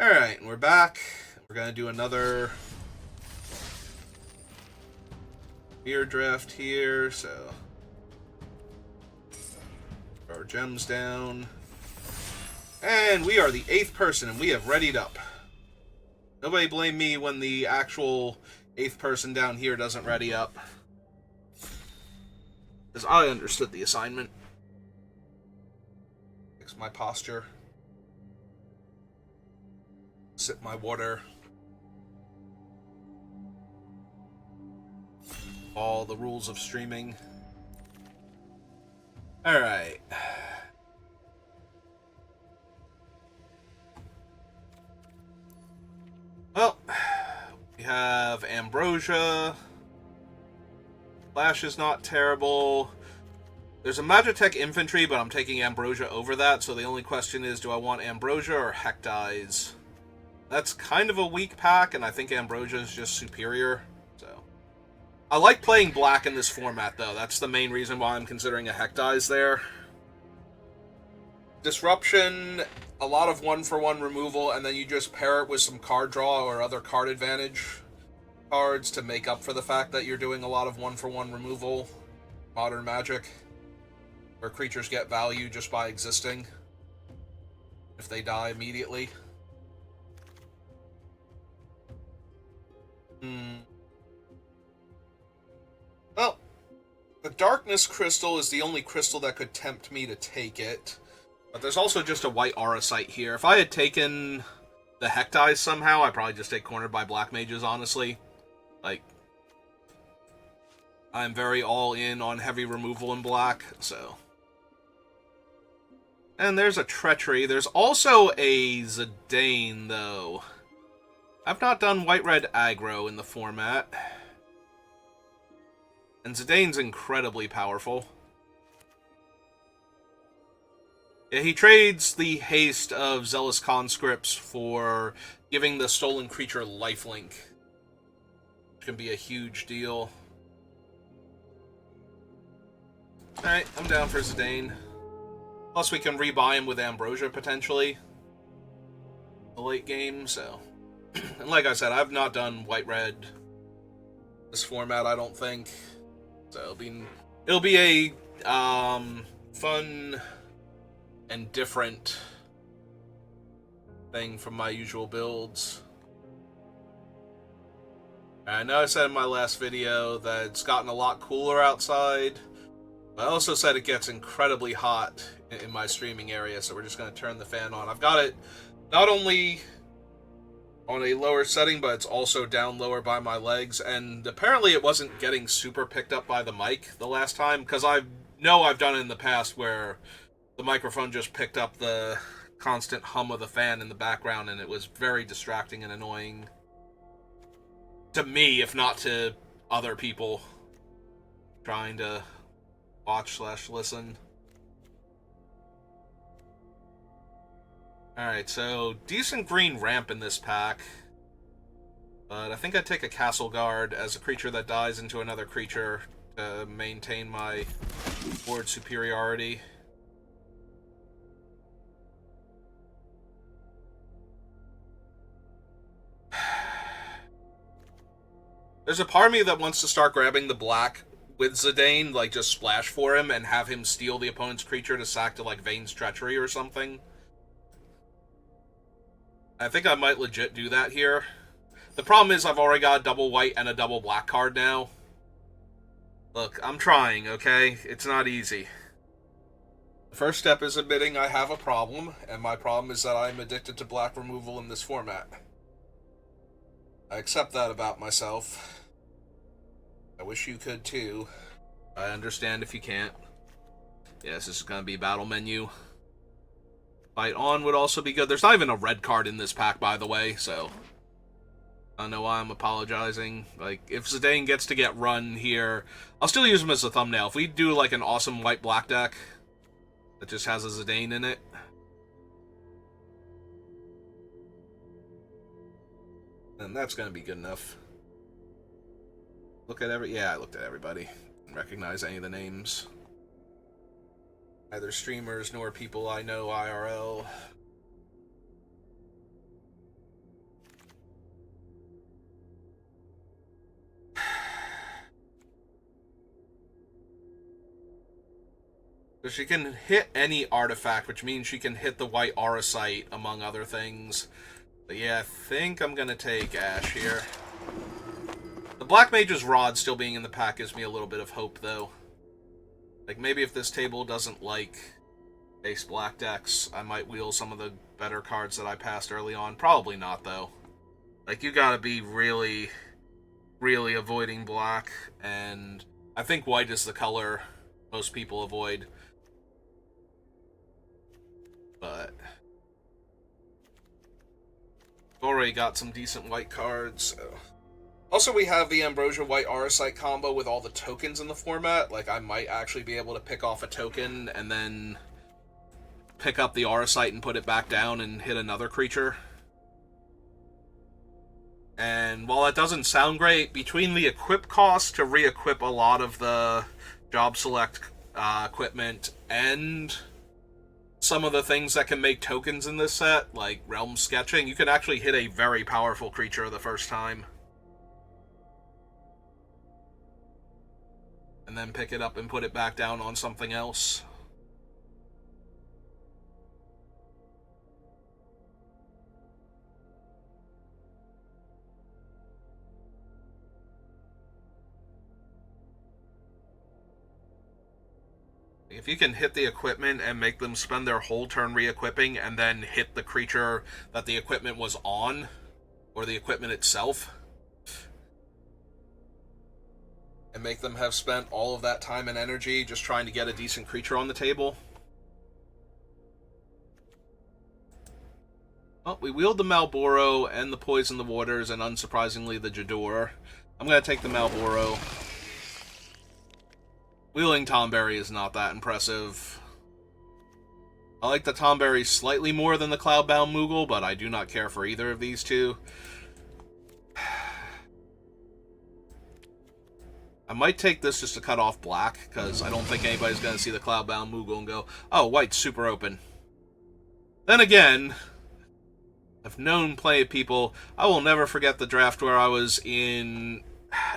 Alright, and we're back. We're gonna do another mirror drift here, so throw our gems down. And we are the 8th person, and we have readied up. Nobody blame me when the actual 8th person down here doesn't ready up. Because I understood the assignment. Fix my posture. Sip my water. All the rules of streaming. Alright. Well, we have Ambrosia. Flash is not terrible. There's a Magitech Infantry, but I'm taking Ambrosia over that, so the only question is, do I want Ambrosia or Hectize? That's kind of a weak pack, and I think Ambrosia is just superior. So I like playing black in this format, though. That's the main reason why I'm considering a Hectize there. Disruption, a lot of one-for-one removal, and then you just pair it with some card draw or other card advantage cards to make up for the fact that you're doing a lot of one-for-one removal. Modern Magic, where creatures get value just by existing if they die immediately. Well, the Darkness Crystal is the only crystal that could tempt me to take it. But there's also just a white aura site here. If I had taken the Hectize somehow, I'd probably just get cornered by Black Mages, honestly. Like, I'm very all in on heavy removal in black, so. And there's a Treachery. There's also a Zidane, though. I've not done white-red aggro in the format. And Zidane's incredibly powerful. Yeah, he trades the haste of Zealous Conscripts for giving the stolen creature lifelink, which can be a huge deal. Alright, I'm down for Zidane. Plus we can rebuy him with Ambrosia, potentially. The late game, so. And like I said, I've not done white-red this format, I don't think. So it'll be a fun and different thing from my usual builds. I know I said in my last video that it's gotten a lot cooler outside, but I also said it gets incredibly hot in my streaming area, so we're just going to turn the fan on. I've got it not only on a lower setting, but it's also down lower by my legs, and apparently it wasn't getting super picked up by the mic the last time, because I know I've done it in the past where the microphone just picked up the constant hum of the fan in the background, and it was very distracting and annoying to me, if not to other people trying to watch/listen. Alright, so decent green ramp in this pack. But I think I'd take a Castle Guard as a creature that dies into another creature to maintain my board superiority. There's a part of me that wants to start grabbing the black with Zidane, like just splash for him and have him steal the opponent's creature to sack to like Vane's Treachery or something. I think I might legit do that here. The problem is I've already got a double white and a double black card now. Look, I'm trying, okay? It's not easy. The first step is admitting I have a problem, and my problem is that I'm addicted to black removal in this format. I accept that about myself. I wish you could too. I understand if you can't. Yes, this is going to be battle menu. Fight on would also be good. There's not even a red card in this pack, by the way, so I don't know why I'm apologizing. Like, if Zidane gets to get run here, I'll still use him as a thumbnail. If we do, like, an awesome white-black deck that just has a Zidane in it, then that's going to be good enough. Look at yeah, I looked at everybody. Didn't recognize any of the names. Neither streamers nor people I know IRL. So she can hit any artifact, which means she can hit the white aura site, among other things. But yeah, I think I'm going to take Ash here. The Black Mage's Rod still being in the pack gives me a little bit of hope, though. Like, maybe if this table doesn't like base black decks, I might wheel some of the better cards that I passed early on. Probably not, though. Like, you gotta be really, really avoiding black, and I think white is the color most people avoid. But already got some decent white cards. So. Also, we have the Ambrosia White Aurosite combo with all the tokens in the format. Like, I might actually be able to pick off a token and then pick up the Aurosite and put it back down and hit another creature. And while that doesn't sound great, between the equip cost to re-equip a lot of the job select equipment and some of the things that can make tokens in this set, like Realm Sketching, you can actually hit a very powerful creature the first time. And then pick it up and put it back down on something else. If you can hit the equipment and make them spend their whole turn re-equipping and then hit the creature that the equipment was on, or the equipment itself, and make them have spent all of that time and energy just trying to get a decent creature on the table. Well, we wield the Malboro and the Poison the Waters, and unsurprisingly the Jador. I'm going to take the Malboro. Wheeling Tomberry is not that impressive. I like the Tomberry slightly more than the Cloudbound Moogle, but I do not care for either of these two. I might take this just to cut off black, because I don't think anybody's going to see the Cloudbound Moogle and go, oh, white's super open. Then again, I've known plenty of people. I will never forget the draft where I was in...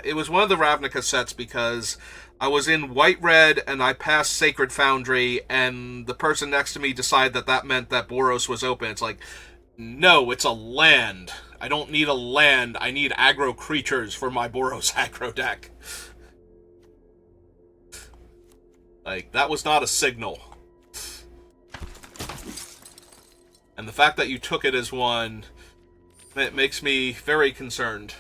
It was one of the Ravnica sets, because I was in white-red, and I passed Sacred Foundry, and the person next to me decided that that meant that Boros was open. It's like, no, it's a land. I don't need a land. I need aggro creatures for my Boros aggro deck. Like, that was not a signal. And the fact that you took it as one, it makes me very concerned.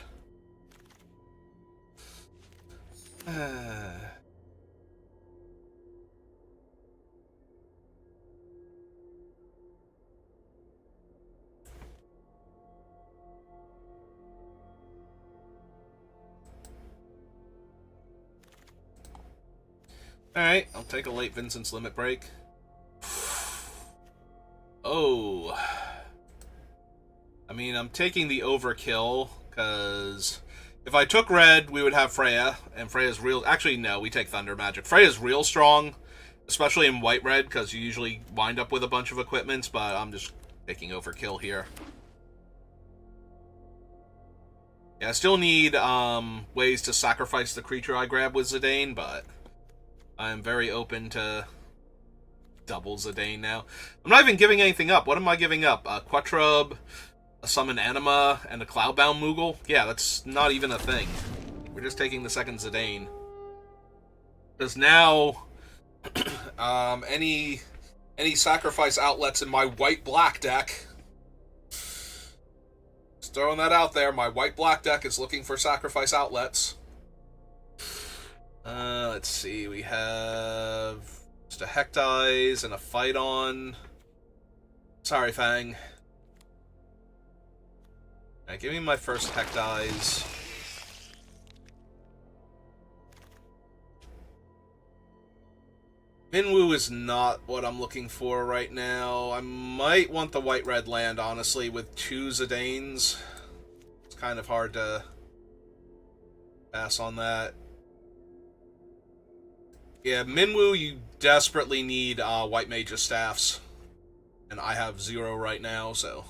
Alright, I'll take a late Vincent's Limit Break. Oh. I mean, I'm taking the overkill, because if I took red, we would have Freya, and Freya's real... Actually, no, we take Thunder Magic. Freya's real strong, especially in white-red, because you usually wind up with a bunch of equipments, but I'm just taking overkill here. Yeah, I still need ways to sacrifice the creature I grab with Zidane, but I'm very open to double Zidane now. I'm not even giving anything up. What am I giving up? A Quettrub, a Summon Anima, and a Cloudbound Moogle? Yeah, that's not even a thing. We're just taking the second Zidane. Because now, any sacrifice outlets in my white-black deck... Just throwing that out there, my white-black deck is looking for sacrifice outlets. Let's see, we have just a Hectize and a Phyton. Sorry, Fang. Alright, give me my first Hectize. Minwu is not what I'm looking for right now. I might want the white-red land, honestly, with two Zidanes. It's kind of hard to pass on that. Yeah, Minwu, you desperately need White Mage's Staffs. And I have 0 right now, so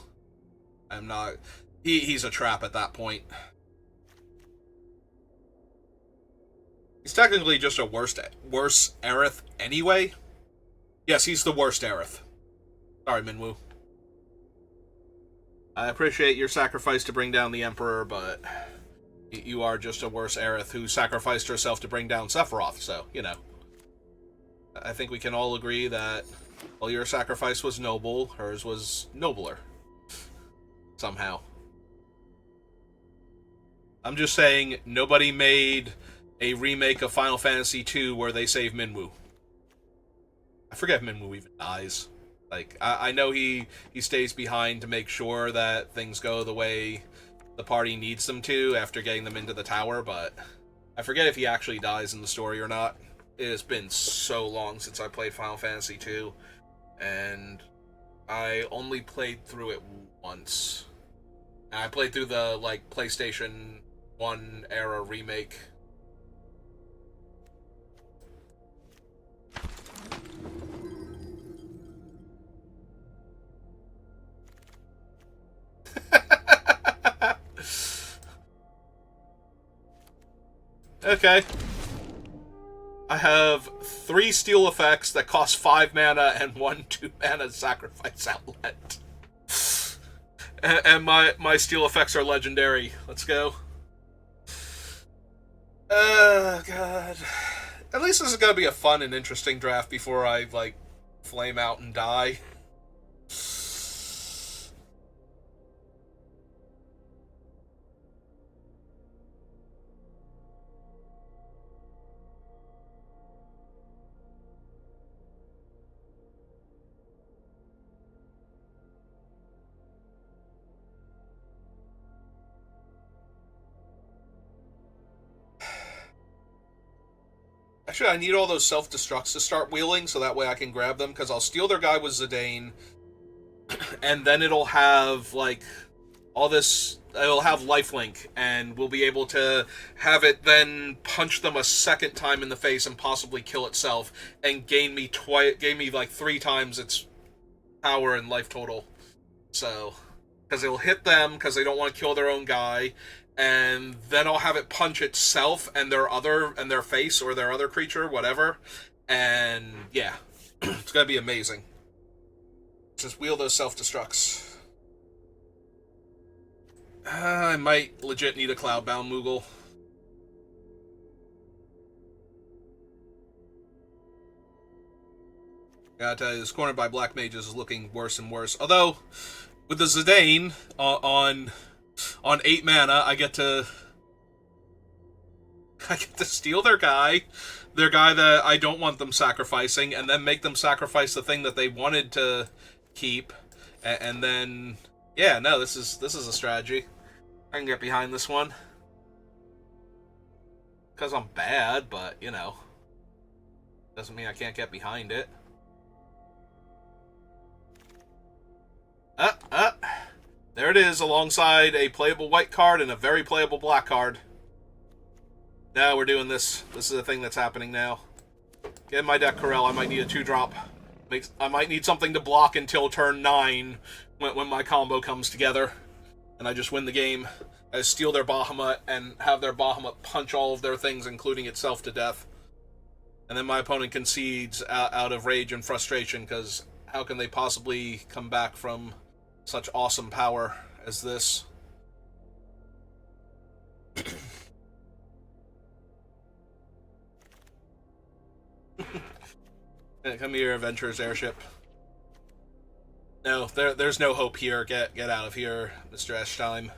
I'm not... He's a trap at that point. He's technically just a worse Aerith anyway. Yes, he's the worst Aerith. Sorry, Minwoo. I appreciate your sacrifice to bring down the Emperor, but you are just a worse Aerith who sacrificed herself to bring down Sephiroth, so, you know. I think we can all agree that while your sacrifice was noble, hers was nobler. Somehow. I'm just saying, nobody made a remake of Final Fantasy II where they save Minwoo. I forget if Minwoo even dies. Like, I know he stays behind to make sure that things go the way the party needs them to after getting them into the tower, but I forget if he actually dies in the story or not. It has been so long since I played Final Fantasy II, and I only played through it once. And I played through the, like, PlayStation 1 era remake. Okay. I have 3 steel effects that cost 5 mana and 1 2-mana sacrifice outlet. And my steel effects are legendary. Let's go. God. At least this is gonna be a fun and interesting draft before I, like, flame out and die. Actually, I need all those self-destructs to start wheeling, so that way I can grab them, because I'll steal their guy with Zidane, and then it'll have, like, all this... It'll have lifelink, and we'll be able to have it then punch them a second time in the face and possibly kill itself, and gain me, like, 3 times its power and life total. So... Because it'll hit them, because they don't want to kill their own guy, and then I'll have it punch itself and their face or their other creature, whatever. And yeah, it's gonna be amazing. Just wheel those self-destructs. I might legit need a Cloudbound Moogle. Gotta tell you, this corner by Black Mages is looking worse and worse. Although, with the Zidane on 8 mana, I get to steal their guy that I don't want them sacrificing, and then make them sacrifice the thing that they wanted to keep, and then yeah, no, this is a strategy. I can get behind this one because I'm bad, but you know, doesn't mean I can't get behind it. There it is, alongside a playable white card and a very playable black card. Now we're doing this. This is the thing that's happening now. Get in my deck, Corel. I might need a 2-drop. I might need something to block until turn 9 when my combo comes together. And I just win the game. I steal their Bahamut and have their Bahamut punch all of their things, including itself, to death. And then my opponent concedes out of rage and frustration, because how can they possibly come back from such awesome power as this? Come here, Adventurer's Airship. No, there's no hope here. Get out of here, Mr. Eschheim.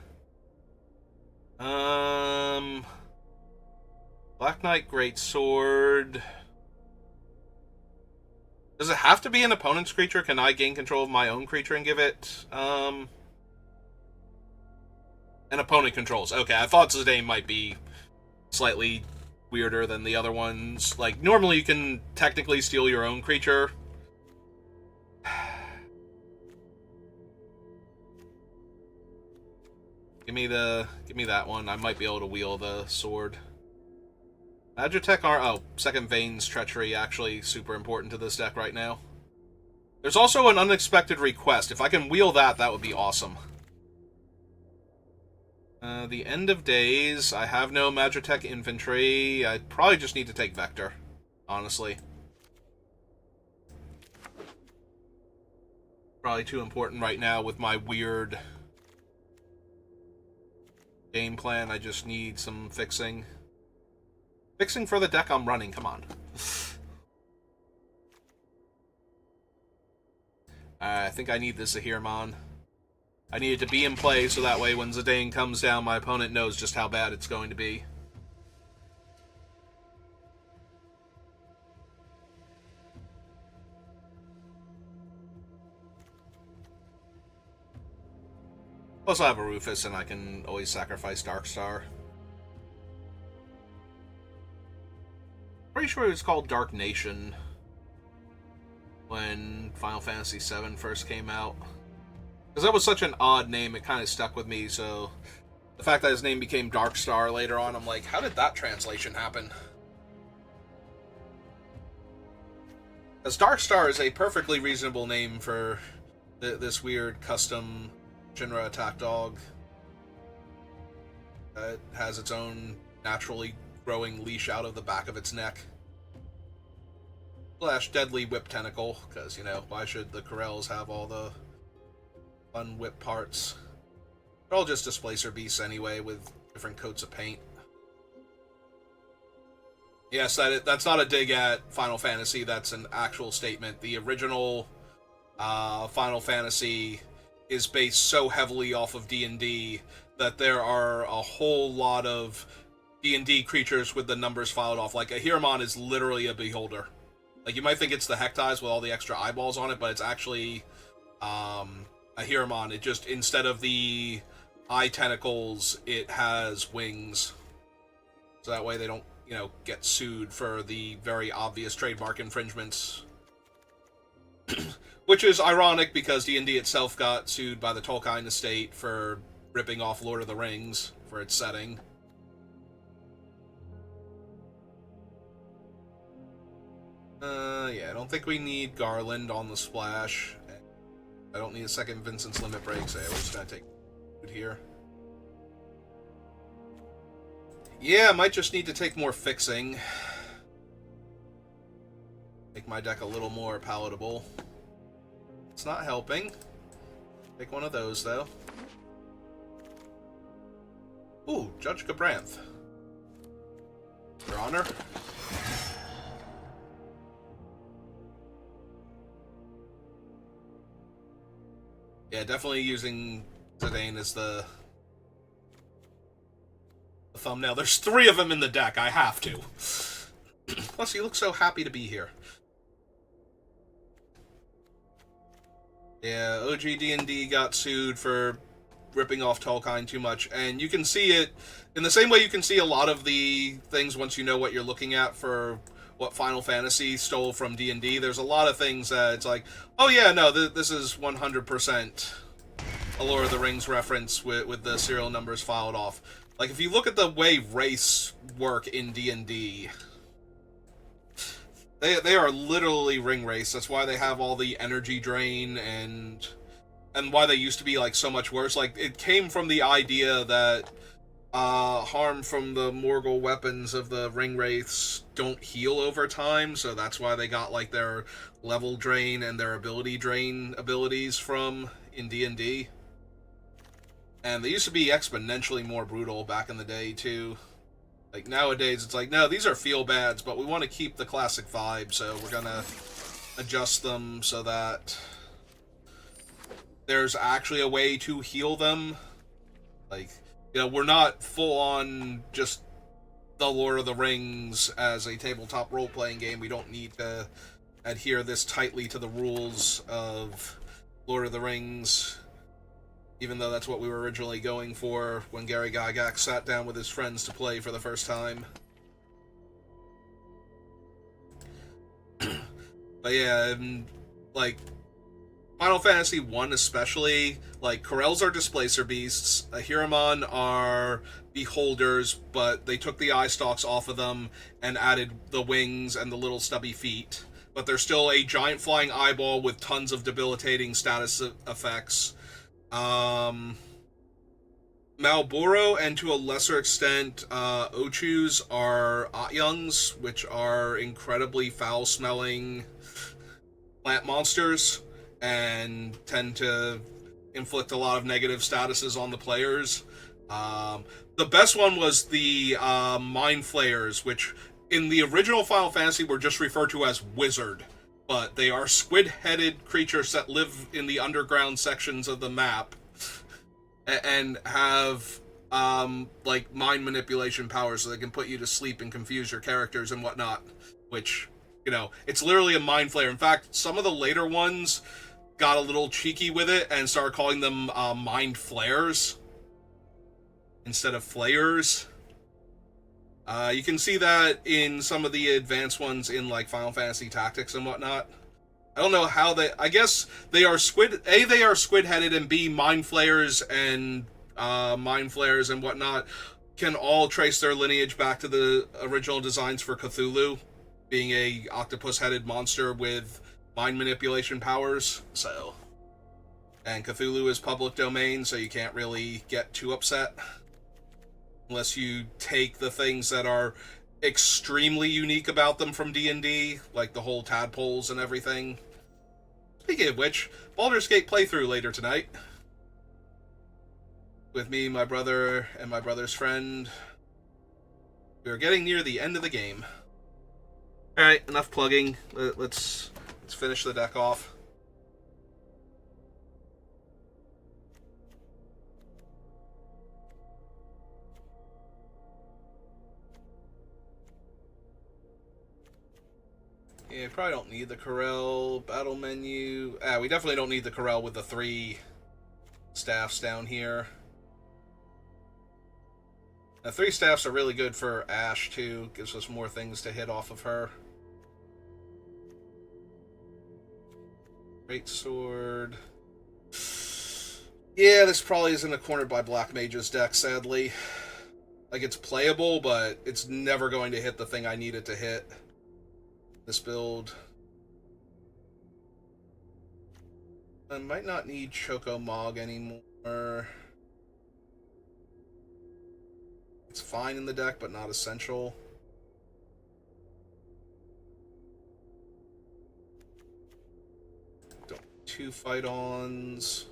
Black Knight Greatsword. Does it have to be an opponent's creature? Can I gain control of my own creature and give it, an opponent controls? Okay, I thought Zidane might be slightly weirder than the other ones. Like, normally you can technically steal your own creature. Give me that one. I might be able to wheel the sword. Magitech Second Veins Treachery, actually super important to this deck right now. There's also an Unexpected Request. If I can wheel that, that would be awesome. The End of Days. I have no Magitech Infantry. I probably just need to take Vector, honestly. Probably too important right now with my weird game plan. I just need some fixing. Fixing for the deck I'm running, come on. I think I need this Ahirman. I need it to be in play so that way when Zidane comes down, my opponent knows just how bad it's going to be. Plus I have a Rufus and I can always sacrifice Darkstar. Pretty sure it was called Dark Nation when Final Fantasy VII first came out. Because that was such an odd name, it kind of stuck with me, so the fact that his name became Darkstar later on, I'm like, how did that translation happen? Because Darkstar is a perfectly reasonable name for this weird custom Shinra attack dog. It has its own naturally growing leash out of the back of its neck. Slash deadly whip tentacle, because, you know, why should the Corels have all the fun whip parts? They're all just displacer beasts anyway, with different coats of paint. Yes, that's not a dig at Final Fantasy, that's an actual statement. The original Final Fantasy is based so heavily off of D&D that there are a whole lot of D&D creatures with the numbers filed off. Like, Ahirman is literally a beholder. Like, you might think it's the Hecties with all the extra eyeballs on it, but it's actually Ahirman. It just, instead of the eye tentacles, it has wings. So that way they don't, you know, get sued for the very obvious trademark infringements. Which is ironic because D&D itself got sued by the Tolkien estate for ripping off Lord of the Rings for its setting. Yeah, I don't think we need Garland on the splash. I don't need a second Vincent's Limit Break, so we're just gonna take food here. Yeah, I might just need to take more fixing. Make my deck a little more palatable. It's not helping. Take one of those, though. Ooh, Judge Gabranth. Your Honor. Yeah, definitely using Zidane as the thumbnail. There's 3 of them in the deck. I have to. Plus, he looks so happy to be here. Yeah, OG D&D got sued for ripping off Tolkien too much, and you can see it in the same way you can see a lot of the things once you know what you're looking at for what Final Fantasy stole from D&D. There's a lot of things that it's like, oh yeah, no, this is 100% a Lord of the Rings reference with the serial numbers filed off. Like, if you look at the way race work in D&D, they are literally ring race. That's why they have all the energy drain and why they used to be, like, so much worse. Like, it came from the idea that harm from the Morgul weapons of the ring wraiths don't heal over time, so that's why they got, like, their level drain and their ability drain abilities from in D&D. And they used to be exponentially more brutal back in the day, too. Like, nowadays, it's like, no, these are feel-bads, but we want to keep the classic vibe, so we're gonna adjust them so that there's actually a way to heal them. Like, you know, we're not full-on just the Lord of the Rings as a tabletop role-playing game. We don't need to adhere this tightly to the rules of Lord of the Rings, even though that's what we were originally going for when Gary Gygax sat down with his friends to play for the first time. But yeah, and, like, Final Fantasy 1 especially, like, Corels are displacer beasts, Ahirman are beholders, but they took the eye stalks off of them and added the wings and the little stubby feet. But they're still a giant flying eyeball with tons of debilitating status effects. Malboro, and to a lesser extent, Ochus are Atyungs, which are incredibly foul-smelling plant monsters. and tend to inflict a lot of negative statuses on the players. The best one was the Mind Flayers, which in the original Final Fantasy were just referred to as Wizard, but they are squid-headed creatures that live in the underground sections of the map and have like mind manipulation powers, so they can put you to sleep and confuse your characters and whatnot. Which, you know, it's literally a mind flayer. In fact, some of the later ones got a little cheeky with it and started calling them mind flares instead of flayers. You can see that in some of the advanced ones in like Final Fantasy Tactics and whatnot. I don't know how they. I guess they are squid. A, they are squid-headed, and B, mind flayers and mind flares and whatnot can all trace their lineage back to the original designs for Cthulhu, being a octopus-headed monster with mind manipulation powers. So, and Cthulhu is public domain, so you can't really get too upset unless you take the things that are extremely unique about them from D&D, like the whole tadpoles and everything. Speaking of which, Baldur's Gate playthrough later tonight. With me, my brother, and my brother's friend. We are getting near the end of the game. Alright, enough plugging. Let's finish the deck off. Yeah, probably don't need the Corel battle menu. We definitely don't need the Corel with the 3 staffs down here. The 3 staffs are really good for Ash, too. Gives us more things to hit off of her. Great Sword. Yeah, this probably isn't a cornered by Black Mage's deck, sadly. Like, it's playable, but it's never going to hit the thing I need it to hit. This build. I might not need Choco Mog anymore. It's fine in the deck, but not essential. Don't need 2 fight-ons.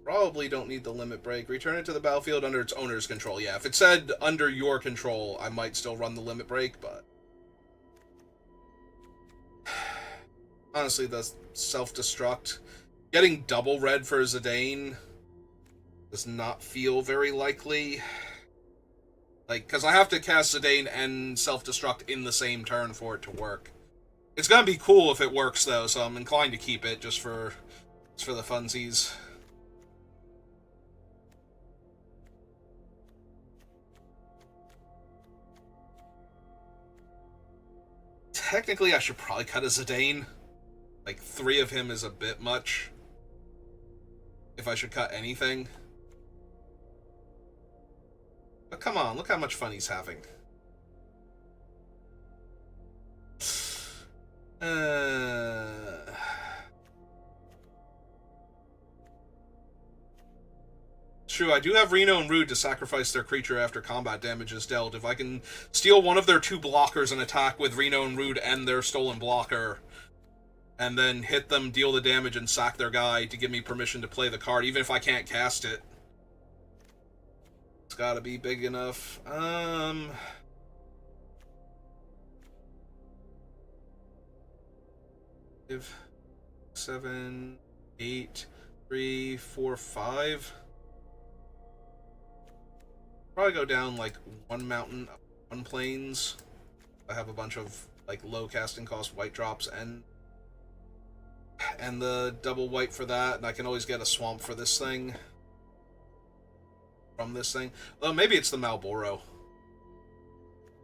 Probably don't need the limit break. Return it to the battlefield under its owner's control. Yeah, if it said under your control, I might still run the limit break, but honestly, the self-destruct. Getting double red for Zidane does not feel very likely. Like, because I have to cast Zidane and self-destruct in the same turn for it to work. It's gonna be cool if it works, though, so I'm inclined to keep it just for the funsies. Technically, I should probably cut a Zidane. Like, 3 of him is a bit much. If I should cut anything. But come on, look how much fun he's having. True, I do have Reno and Rude to sacrifice their creature after combat damage is dealt. If I can steal one of their 2 blockers and attack with Reno and Rude and their stolen blocker, and then hit them, deal the damage, and sack their guy to give me permission to play the card, even if I can't cast it. It's gotta be big enough. 7, 8, 3, 4, 5. Probably go down like 1 mountain, 1 plains. I have a bunch of like low casting cost white drops and the double white for that, and I can always get a swamp for this thing. From this thing. Well, maybe it's the Malboro.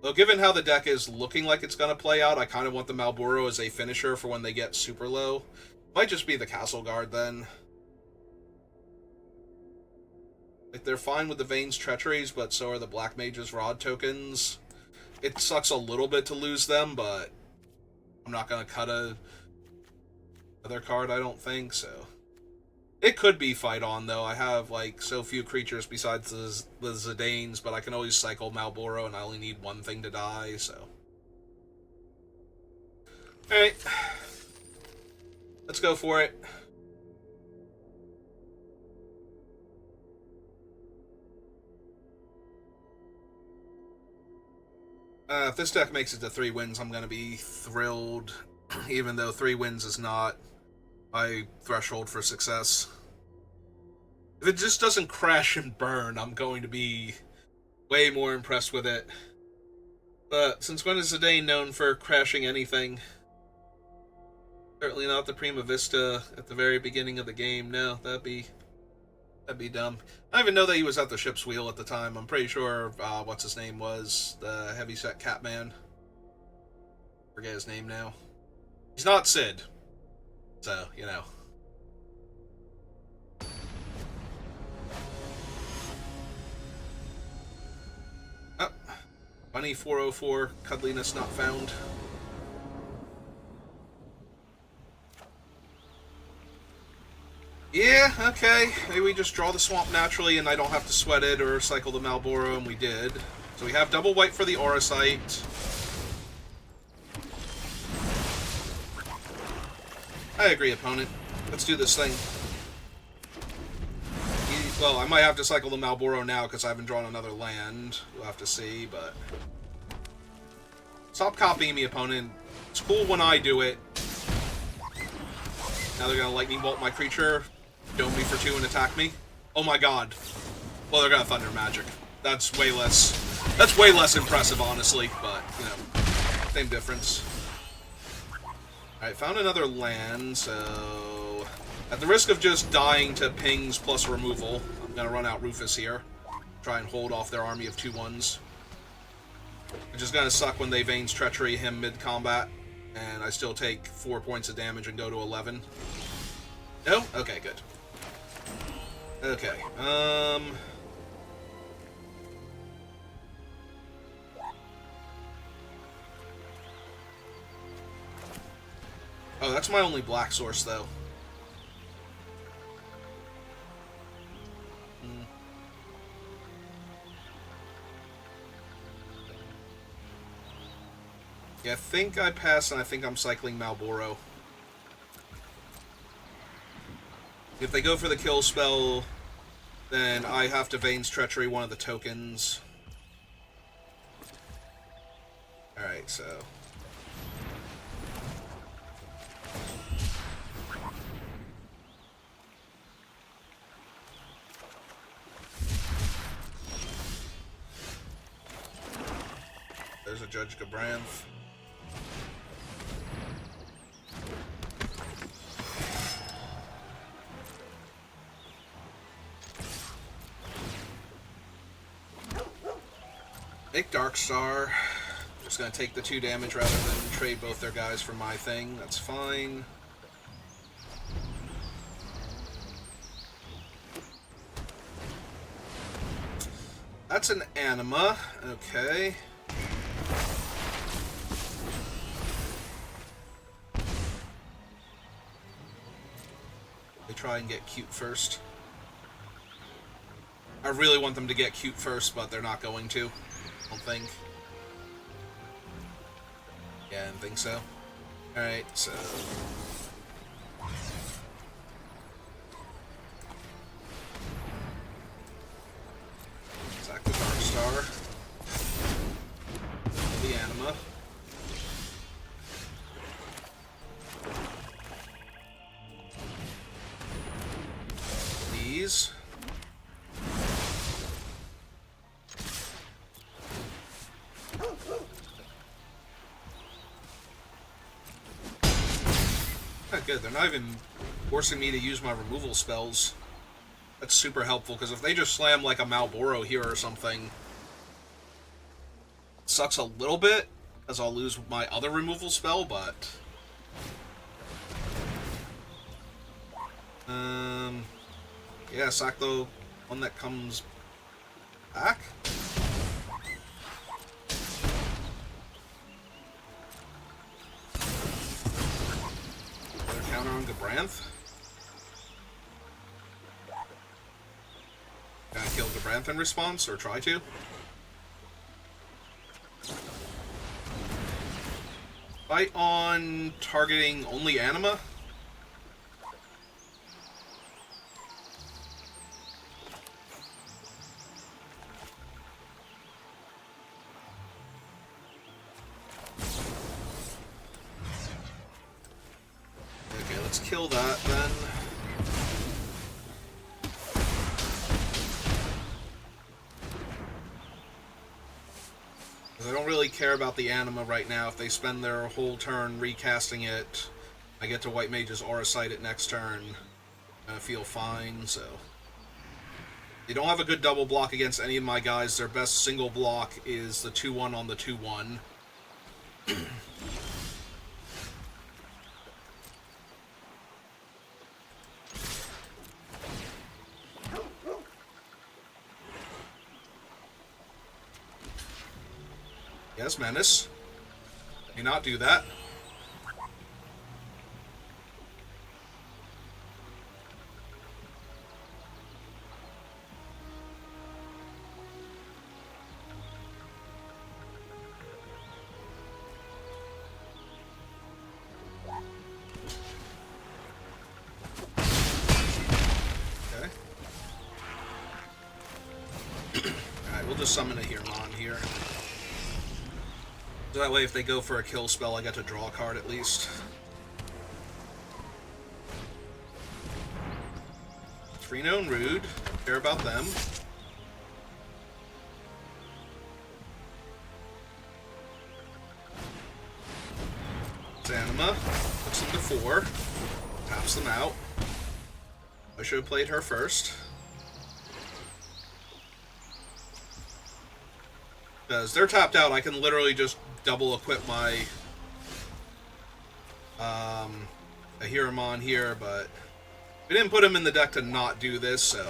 Though given how the deck is looking like it's gonna play out, I kind of want the Malboro as a finisher for when they get super low. Might just be the Castle Guard then. Like, they're fine with the Vane's Treacheries, but so are the Black Mage's Rod tokens. It sucks a little bit to lose them, but I'm not gonna cut another card, I don't think, so. It could be fight on, though. I have, like, so few creatures besides the Zidanes, but I can always cycle Malboro, and I only need 1 thing to die, so. Alright. Let's go for it. If this deck makes it to 3 wins, I'm going to be thrilled, even though 3 wins is not my threshold for success. If it just doesn't crash and burn, I'm going to be way more impressed with it. But since when is Zidane known for crashing anything? Certainly not the Prima Vista at the very beginning of the game. No, that'd be dumb. I didn't even know that he was at the ship's wheel at the time. I'm pretty sure what's his name was the heavyset Catman. Forget his name now. He's not Sid, so you know. Oh, Bunny 404, cuddliness not found. Yeah, okay. Maybe we just draw the swamp naturally and I don't have to sweat it or cycle the Malboro, and we did. So we have double white for the Auracite. I agree, opponent. Let's do this thing. Well, I might have to cycle the Malboro now because I haven't drawn another land. We'll have to see, but... Stop copying me, opponent. It's cool when I do it. Now they're gonna lightning bolt my creature, dome me for 2 and attack me. Oh my god. Well, they're gonna thunder magic. That's way less impressive, honestly, but, you know, same difference. Alright, found another land, so... At the risk of just dying to pings plus removal, I'm gonna run out Rufus here. Try and hold off their army of 2/1s. It's just gonna suck when they Vane's Treachery him mid-combat, and I still take 4 points of damage and go to 11. No? Okay, good. Okay, Oh, that's my only black source, though. Yeah, I think I pass, and I think I'm cycling Malboro. If they go for the kill spell, then I have to Vane's Treachery one of the tokens. Alright, so... There's a Judge Gabranth. Make Darkstar. Just gonna take the 2 damage rather than trade both their guys for my thing. That's fine. That's an Anima. Okay. They try and get cute first. I really want them to get cute first, but they're not going to. I don't think. Yeah, I didn't think so. Alright, so... Sack the Darkstar. The Anima. These. Good. They're not even forcing me to use my removal spells. That's super helpful, because if they just slam like a Malboro here or something, it sucks a little bit, because I'll lose my other removal spell, but... Yeah, sack the one that comes back. Counter on Gabranth. Gonna kill Gabranth in response, or try to. Fight on targeting only Anima? kill that, then. I don't really care about the anima right now. If they spend their whole turn recasting it, I get to White Mage's Aura Sight it next turn. I feel fine, so... They don't have a good double block against any of my guys. Their best single block is the 2-1 on the 2-1. Yes, Menace. Do not do that. Okay. Alright, we'll just summon a Hirmon here. So that way, if they go for a kill spell, I get to draw a card at least. Trino and Rude. Care about them. Anima. Puts them to 4. Taps them out. I should have played her first. Because they're tapped out, I can literally just double equip my Ahiramon here, but we didn't put him in the deck to not do this, so.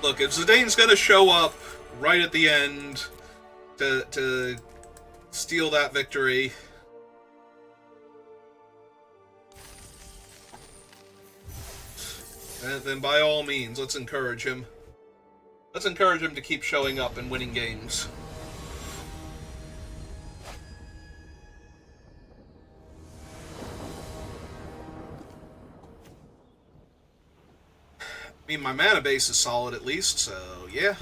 Look, if Zidane's gonna show up right at the end to steal that victory, then by all means, let's encourage him. Let's encourage him to keep showing up and winning games. I mean, my mana base is solid at least, so yeah.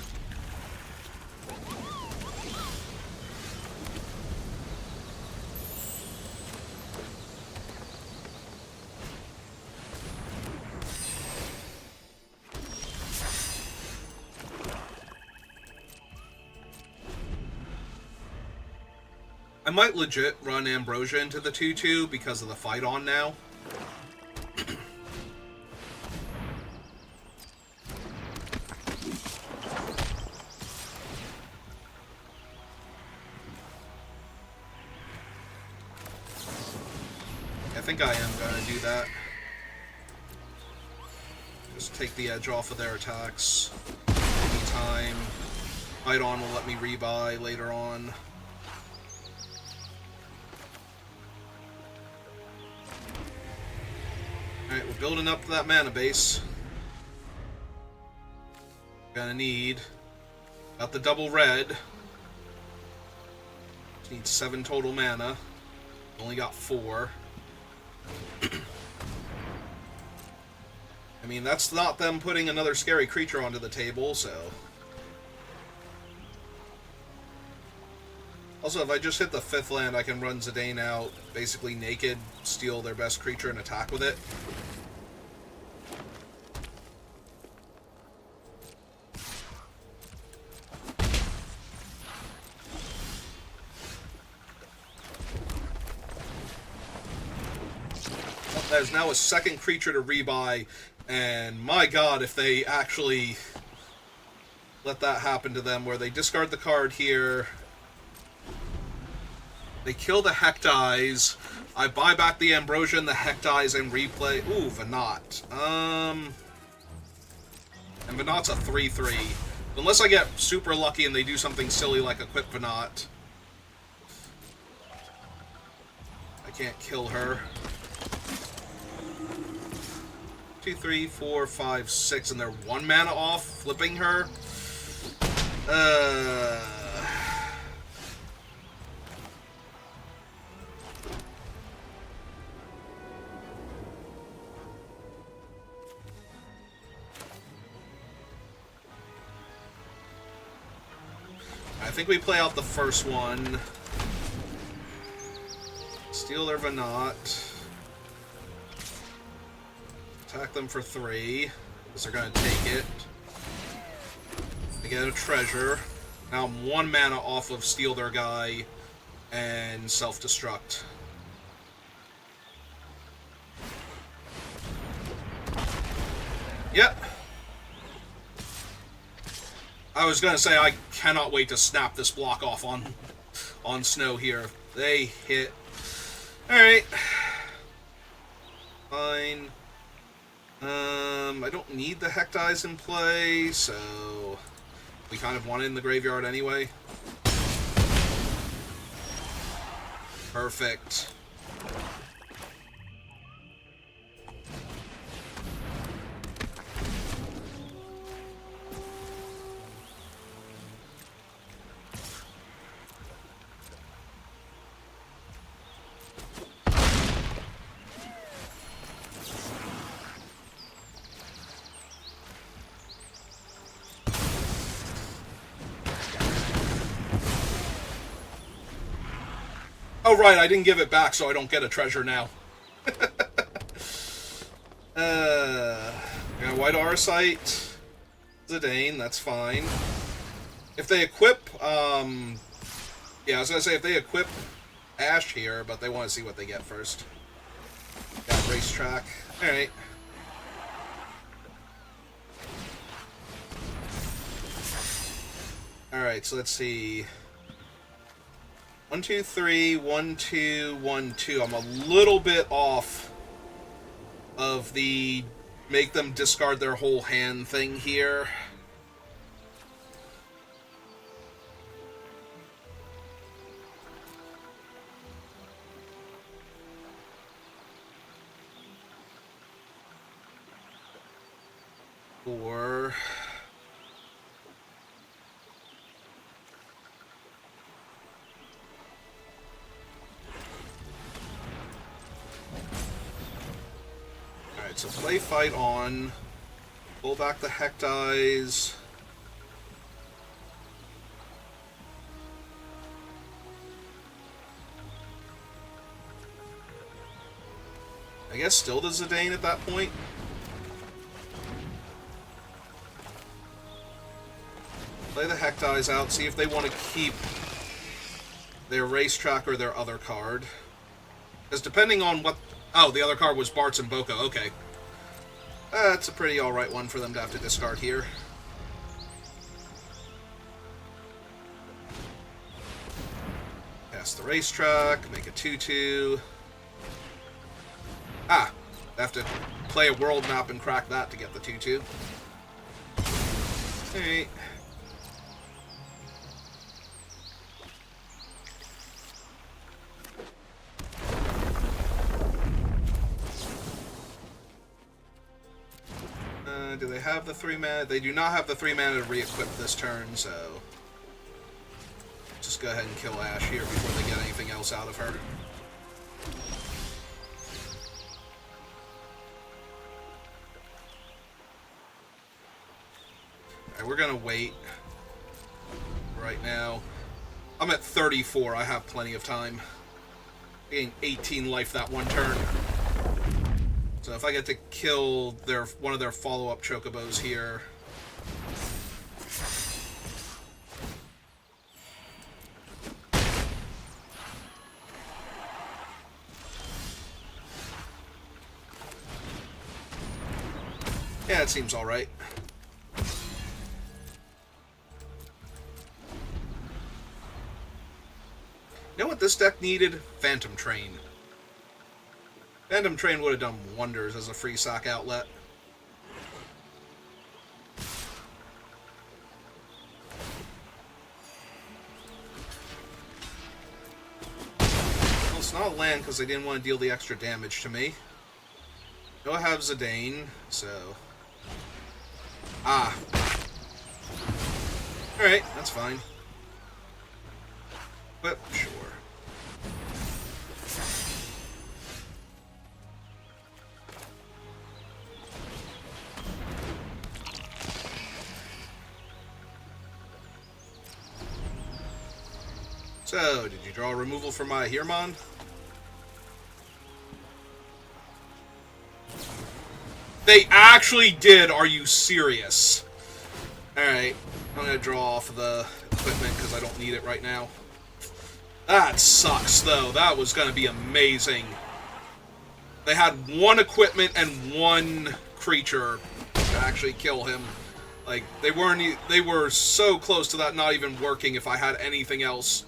I might legit run Ambrosia into the 2-2 because of the fight on now. I think I am going to do that. Just take the edge off of their attacks anytime. Fight on will let me rebuy later on. Alright, we're building up that mana base. Gonna need got the double red. Need 7 total mana. Only got 4. I mean, that's not them putting another scary creature onto the table, so... Also, if I just hit the 5th land, I can run Zidane out, basically naked, steal their best creature, and attack with it. There's now a 2nd creature to rebuy, and my god, if they actually let that happen to them, where they discard the card here... They kill the Hectize. I buy back the Ambrosia and the Hectize and replay. Ooh, Venat. And Venat's a 3/3. Unless I get super lucky and they do something silly like equip Venat. I can't kill her. 2, 3, 4, 5, 6, and they're 1 mana off, flipping her. I think we play out the first one. Steal their Venat. Attack them for 3, because they're going to take it. They get a treasure. Now I'm 1 mana off of Steal Their Guy and Self-Destruct. Yep. I was going to say, I cannot wait to snap this block off on Snow here. They hit. Alright. Fine. I don't need the Hectize in play, so we kind of want it in the graveyard anyway. Perfect. Oh, right, I didn't give it back, so I don't get a treasure now. Yeah, White Arsite, Zidane, that's fine. If they equip, yeah, I was gonna say, if they equip Ash here, but they want to see what they get first. Got Racetrack. Alright. Alright, so let's see. 1, 2, 3, 1, 2, 1, 2. I'm a little bit off of the make them discard their whole hand thing here. Or so play Fight on, pull back the Hectize. I guess still the Zidane at that point. Play the Hectize out, see if they want to keep their Racetrack or their other card. Because depending on what... Oh, the other card was Bartz and Boko, okay. That's a pretty alright one for them to have to discard here. Cast the Racetrack, make a 2/2. Ah, they have to play a world map and crack that to get the 2/2. Alright. Do they have the 3 mana? They do not have the 3 mana to re-equip this turn, so just go ahead and kill Ash here before they get anything else out of her. Alright, we're gonna wait right now. I'm at 34, I have plenty of time. I gained 18 life that one turn. So if I get to kill one of their follow-up Chocobos here... Yeah, it seems alright. You know what this deck needed? Phantom Train. Phantom Train would have done wonders as a free sack outlet. Well, it's not a land because they didn't want to deal the extra damage to me. No, I have Zidane, so... Ah. Alright, that's fine. But, sure. So, did you draw a removal for my Hirmon? They actually did! Are you serious? Alright, I'm gonna draw off of the equipment because I don't need it right now. That sucks, though. That was gonna be amazing. They had one equipment and one creature to actually kill him. Like, they were so close to that not even working if I had anything else.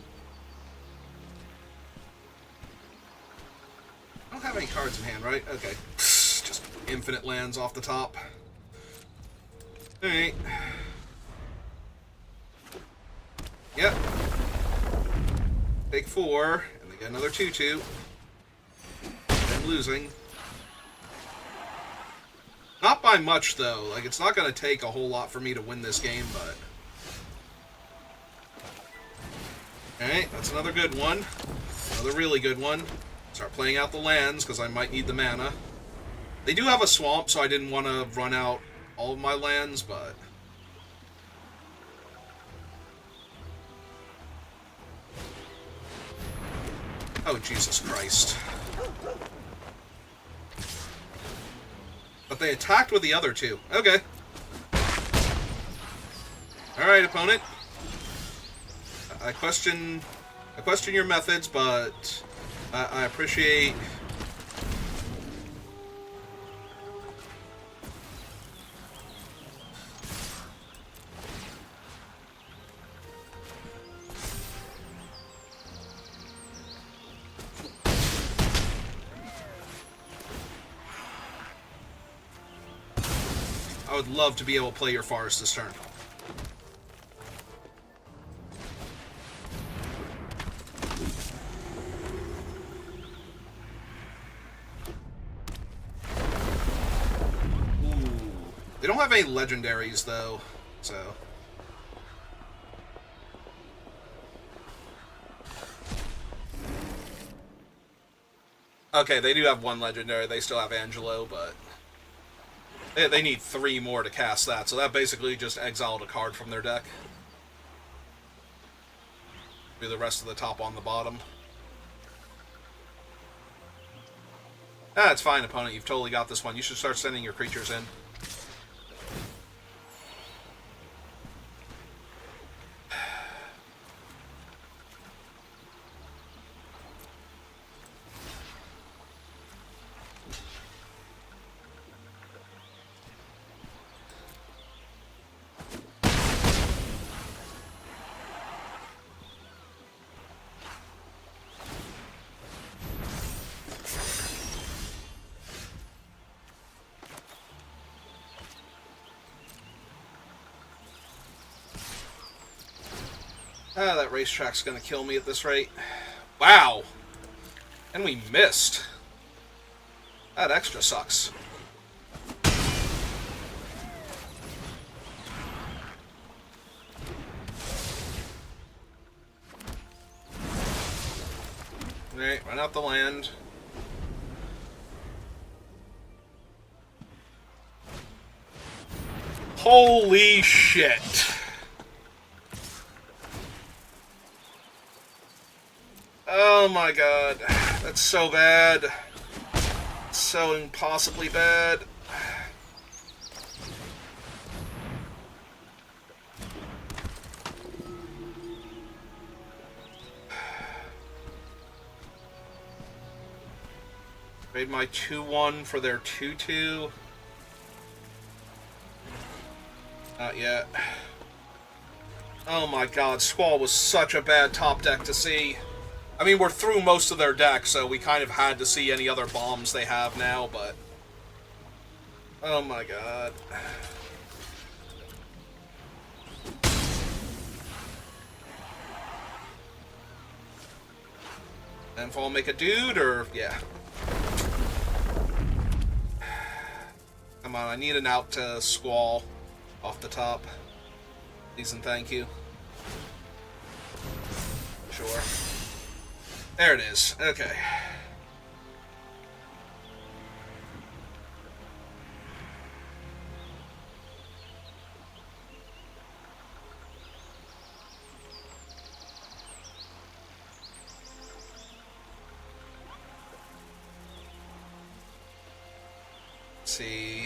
I don't have any cards in hand, right? Okay. Just infinite lands off the top. Alright. Yep. Take 4, and they get another 2/2. I'm losing. Not by much, though. Like, it's not going to take a whole lot for me to win this game, but... Alright, that's another good one. Another really good one. Start playing out the lands, because I might need the mana. They do have a swamp, so I didn't want to run out all of my lands, but... Oh, Jesus Christ. But they attacked with the other two. Okay. Alright, opponent. I question your methods, but I appreciate... I would love to be able to play your forest this turn. Ooh. They don't have any legendaries, though, so... Okay, they do have one legendary. They still have Angelo, but... They need 3 more to cast that, so that basically just exiled a card from their deck. Do the rest of the top on the bottom. Ah, it's fine, opponent. You've totally got this one. You should start sending your creatures in. Ah, that racetrack's gonna kill me at this rate. Wow! And we missed. That extra sucks. Alright, run out the land. Holy shit! Oh my god. That's so bad. So impossibly bad. Trade my 2/1 for their 2/2. Not yet. Oh my god, Squall was such a bad top deck to see. I mean, we're through most of their deck, so we kind of had to see any other bombs they have now, but... Oh my god. And if I'll make a dude, or... yeah. Come on, I need an out to Squall off the top. Please and thank you. Sure. There it is. Okay. Let's see.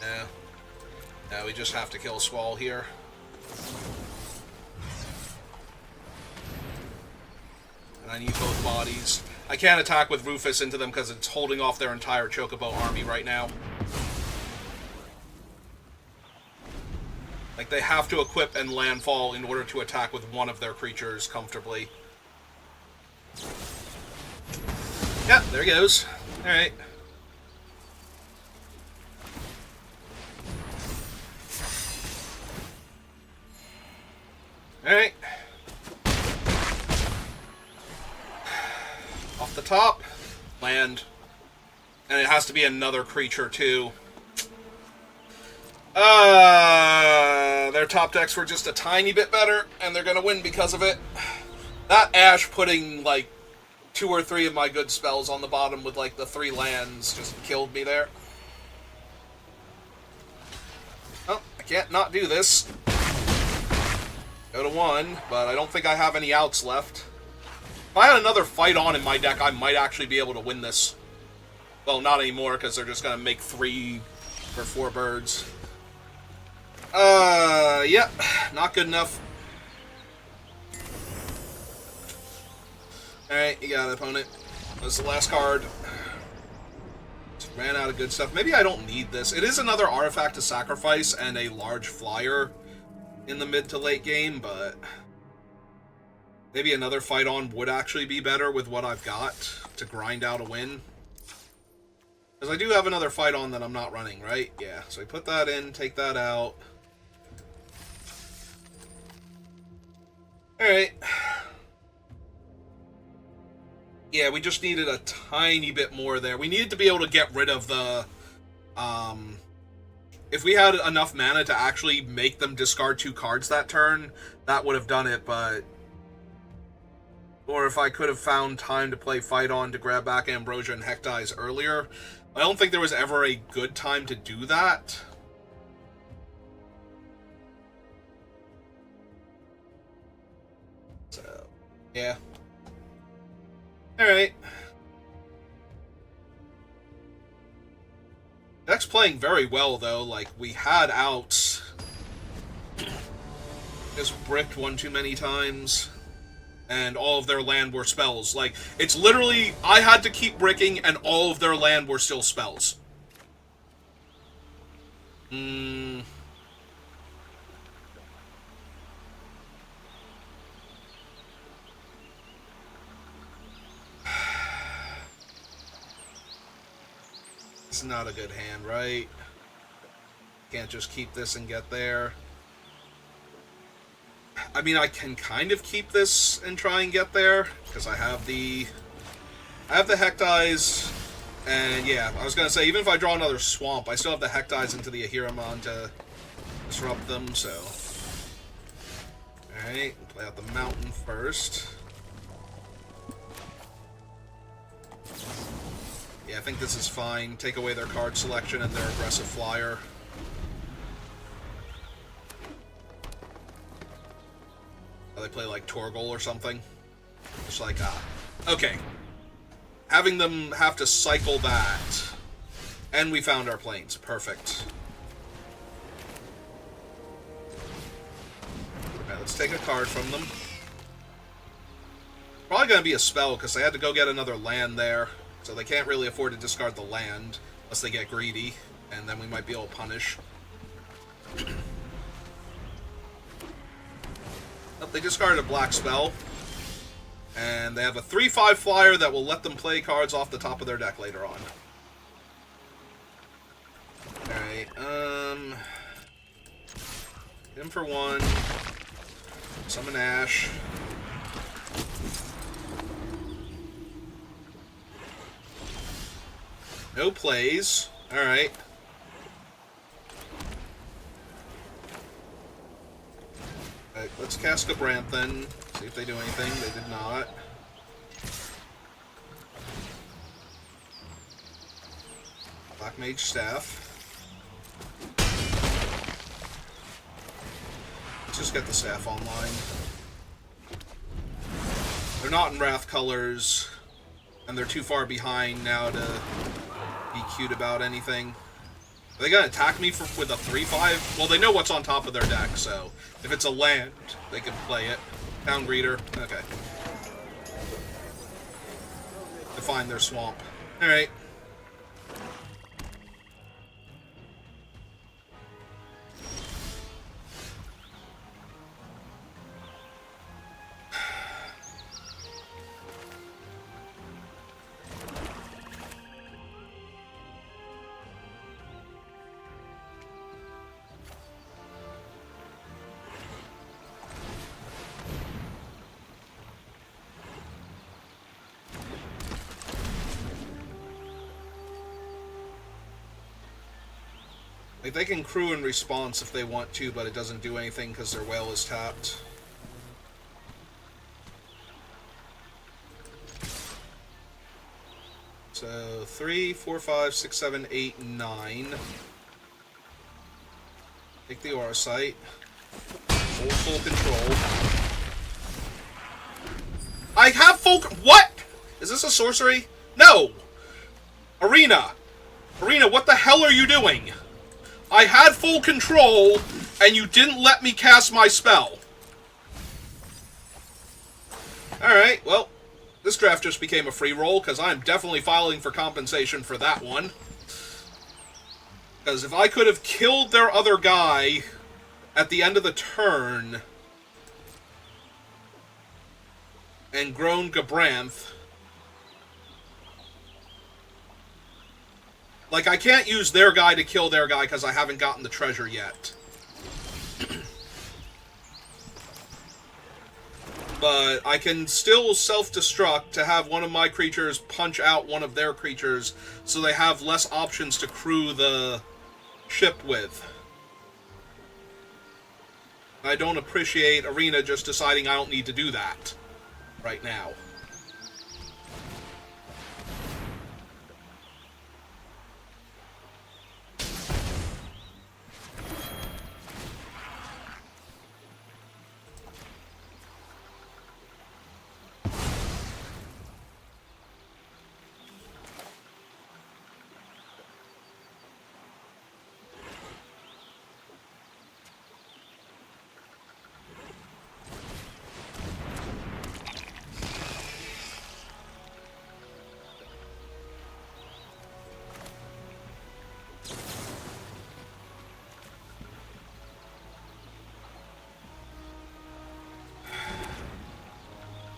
Yeah. Yeah, we just have to kill Squall here. And I need both bodies. I can't attack with Rufus into them because it's holding off their entire Chocobo army right now. Like, they have to equip and landfall in order to attack with one of their creatures comfortably. Yeah, there he goes. Alright. Alright. Off the top. Land. And it has to be another creature, too. Their top decks were just a tiny bit better, and they're gonna win because of it. That Ash putting, like, 2 or 3 of my good spells on the bottom with, like, the 3 lands just killed me there. Oh, I can't not do this. Go to 1, but I don't think I have any outs left. If I had another fight on in my deck, I might actually be able to win this. Well, not anymore, because they're just gonna make 3 for 4 birds. Yep, not good enough. Alright, you got it, opponent. That's the last card. Just ran out of good stuff. Maybe I don't need this. It is another artifact to sacrifice and a large flyer in the mid to late game, but maybe another fight on would actually be better with what I've got to grind out a win. Because I do have another fight on that I'm not running, right? Yeah, so I put that in, take that out. Alright. Yeah, we just needed a tiny bit more there. We needed to be able to get rid of the, if we had enough mana to actually make them discard 2 cards that turn, that would have done it, but... Or if I could have found time to play Fight On to grab back Ambrosia and Hectize earlier. I don't think there was ever a good time to do that. So, yeah. Alright. Deck's playing very well, though. Like, we had outs. Just bricked one too many times. And all of their land were spells. Like, it's literally, I had to keep bricking, and all of their land were still spells. It's not a good hand, right? Can't just keep this and get there. I mean, I can kind of keep this and try and get there, because I have the Hectize, and yeah, I was going to say, even if I draw another Swamp, I still have the Hectize into the Ahiramon to disrupt them, so... Alright, play out the Mountain first. Yeah, I think this is fine. Take away their card selection and their aggressive flyer. Oh, they play like Torgal or something. Just like, okay. Having them have to cycle that. And we found our planes. Perfect. Alright, let's take a card from them. Probably going to be a spell, because they had to go get another land there. So they can't really afford to discard the land, unless they get greedy. And then we might be able to punish. Oh, they discarded a black spell. And they have a 3/5 flyer that will let them play cards off the top of their deck later on. Alright, hit him for 1. Summon Ash. No plays. Alright. Alright, let's cast a Branthan. See if they do anything. They did not. Black Mage Staff. just get the staff online. They're not in Wrath colors, and they're too far behind now to be cute about anything. Are they gonna attack me with a 3-5? Well, they know what's on top of their deck, so if it's a land, they can play it. Town Greeter. Okay. Define their swamp. Alright. Like, they can crew in response if they want to, but it doesn't do anything because their whale is tapped. So, 3, 4, 5, 6, 7, 8, 9. Take the aura site. Hold full control. I have full... What? Is this a sorcery? No! Arena! Arena, what the hell are you doing? I had full control, and you didn't let me cast my spell. Alright, well, this draft just became a free roll, because I'm definitely filing for compensation for that one. Because if I could have killed their other guy at the end of the turn and grown Gabranth... Like, I can't use their guy to kill their guy because I haven't gotten the treasure yet. But I can still self-destruct to have one of my creatures punch out one of their creatures so they have less options to crew the ship with. I don't appreciate Arena just deciding I don't need to do that right now.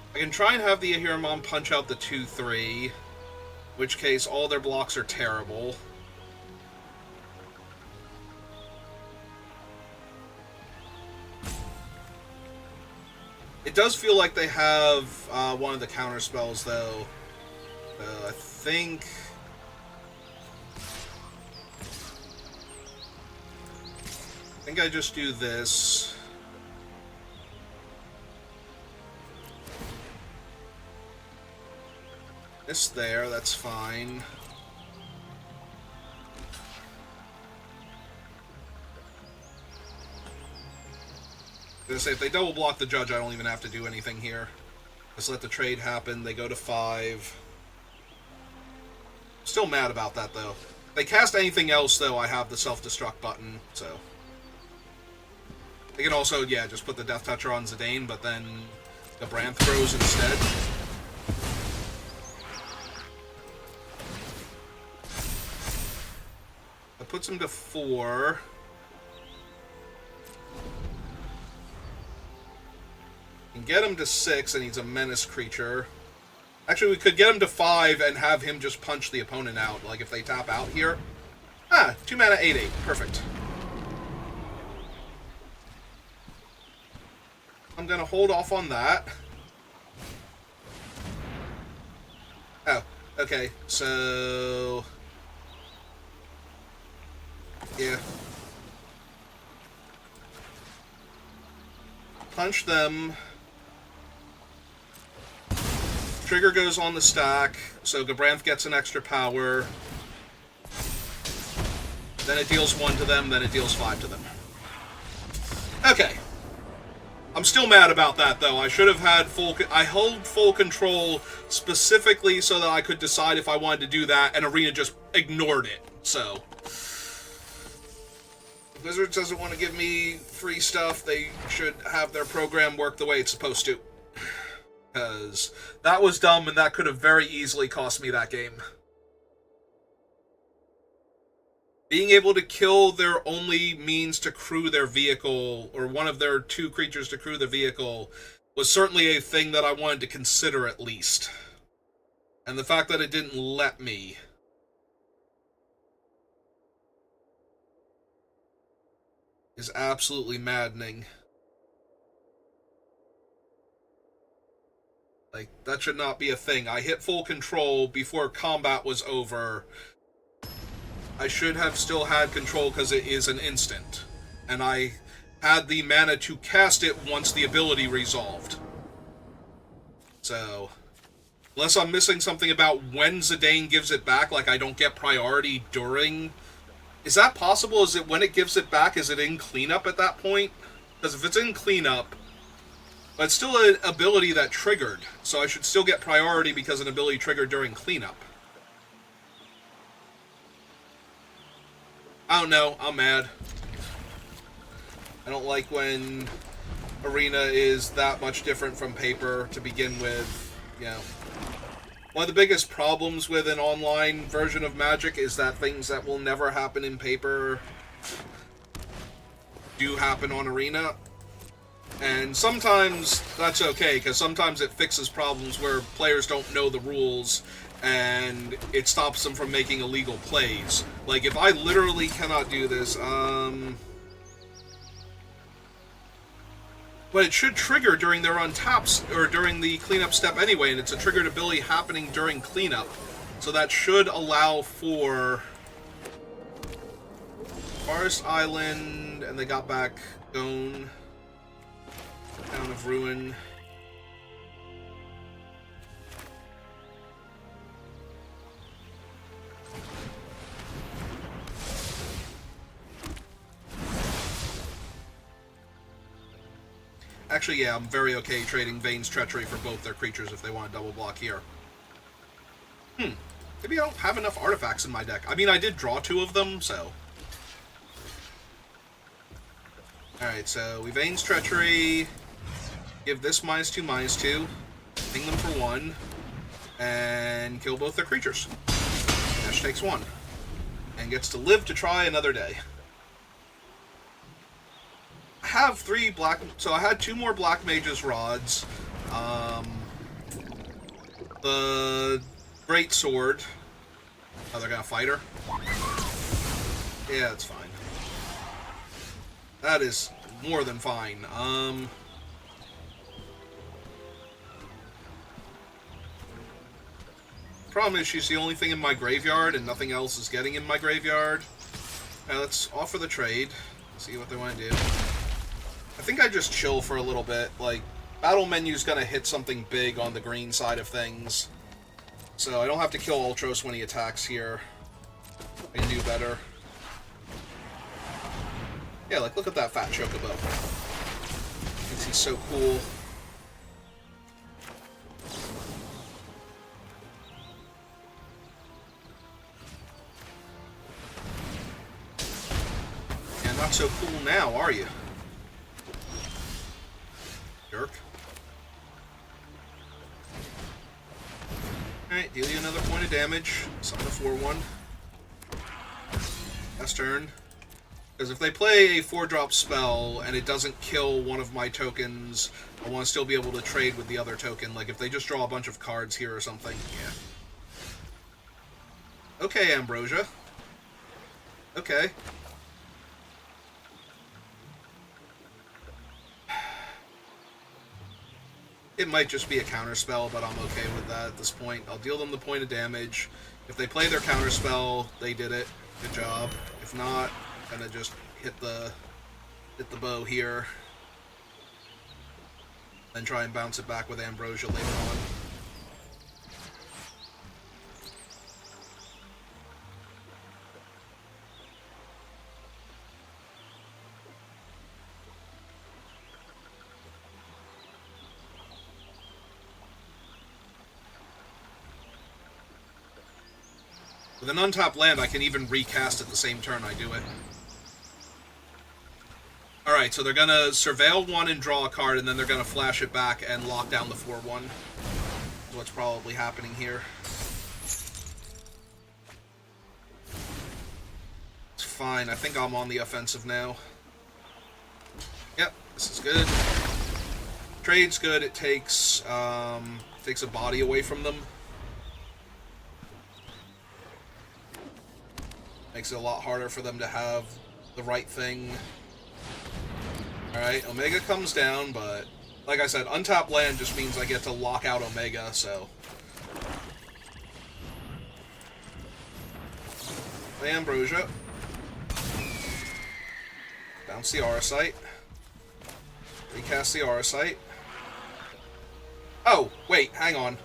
I can try and have the Ahiramon punch out the 2-3, in which case all their blocks are terrible. It does feel like they have one of the counter spells, though. I think I just do this. This there, that's fine. I was gonna say, if they double block the judge, I don't even have to do anything here. Just let the trade happen, they go to 5. Still mad about that, though. If they cast anything else, though, I have the self-destruct button, so... They can also, yeah, just put the Death Toucher on Zidane, but then the Branth throws instead. That puts him to 4. Can get him to 6, and he's a menace creature. Actually, we could get him to 5 and have him just punch the opponent out, like if they tap out here. Ah, 2 mana, 8/8. Perfect. I'm gonna hold off on that. Oh, okay, so... yeah. Punch them. Trigger goes on the stack, so Gabranth gets an extra power. Then it deals 1 to them, then it deals 5 to them. Okay. I'm still mad about that, though. I should have had I held full control specifically so that I could decide if I wanted to do that, and Arena just ignored it. So, if Wizards doesn't want to give me free stuff, they should have their program work the way it's supposed to. Because that was dumb, and that could have very easily cost me that game. Being able to kill their only means to crew their vehicle, or one of their 2 creatures to crew the vehicle, was certainly a thing that I wanted to consider at least. And the fact that it didn't let me is absolutely maddening. Like, that should not be a thing. I hit full control before combat was over. I should have still had control because it is an instant. And I had the mana to cast it once the ability resolved. So, unless I'm missing something about when Zidane gives it back, like I don't get priority during... Is that possible? Is it when it gives it back, is it in cleanup at that point? Because if it's in cleanup, but it's still an ability that triggered, so I should still get priority because an ability triggered during cleanup. I don't know, I'm mad. I don't like when Arena is that much different from Paper to begin with. You know, one of the biggest problems with an online version of Magic is that things that will never happen in Paper do happen on Arena. And sometimes that's okay, because sometimes it fixes problems where players don't know the rules and it stops them from making illegal plays. Like, if I literally cannot do this, but it should trigger during their untaps, or during the cleanup step anyway, and it's a triggered ability happening during cleanup. So that should allow for Forest Island, and they got back Gone, Town of Ruin. Actually, yeah, I'm very okay trading Vane's Treachery for both their creatures if they want to double block here. Maybe I don't have enough artifacts in my deck. I mean, I did draw 2 of them, so... Alright, so we Vane's Treachery, give this -2/-2, ping them for 1, and kill both their creatures. Ash takes 1, and gets to live to try another day. I have 3 black... So I had 2 more Black Mage's Rods. The Great Sword. Oh, they're gonna fight her? Yeah, that's fine. That is more than fine. Problem is she's the only thing in my graveyard and nothing else is getting in my graveyard. Now let's offer the trade. See what they want to do. I think I just chill for a little bit. Like, battle menu's gonna hit something big on the green side of things. So I don't have to kill Ultros when he attacks here. I can do better. Yeah, like, look at that fat chocobo. Thinks he's so cool. Yeah, not so cool now, are you? Jerk. Alright, deal you another point of damage. Summon a 4/1. Last turn. Because if they play a 4-drop spell and it doesn't kill one of my tokens, I want to still be able to trade with the other token. Like, if they just draw a bunch of cards here or something, yeah. Okay, Ambrosia. Okay. It might just be a counterspell, but I'm okay with that at this point. I'll deal them the point of damage. If they play their counterspell, they did it. Good job. If not, gonna just hit the bow here. Then try and bounce it back with Ambrosia later on. With an untapped land, I can even recast it the same turn I do it. Alright, so they're gonna surveil one and draw a card, and then they're gonna flash it back and lock down the 4-1. Is what's probably happening here. It's fine, I think I'm on the offensive now. Yep, this is good. Trade's good, it takes a body away from them. Makes it a lot harder for them to have the right thing. Alright, Omega comes down, but like I said, untapped land just means I get to lock out Omega, so. Play Ambrosia. Bounce the Auracite. Recast the Auracite. Oh, wait, hang on.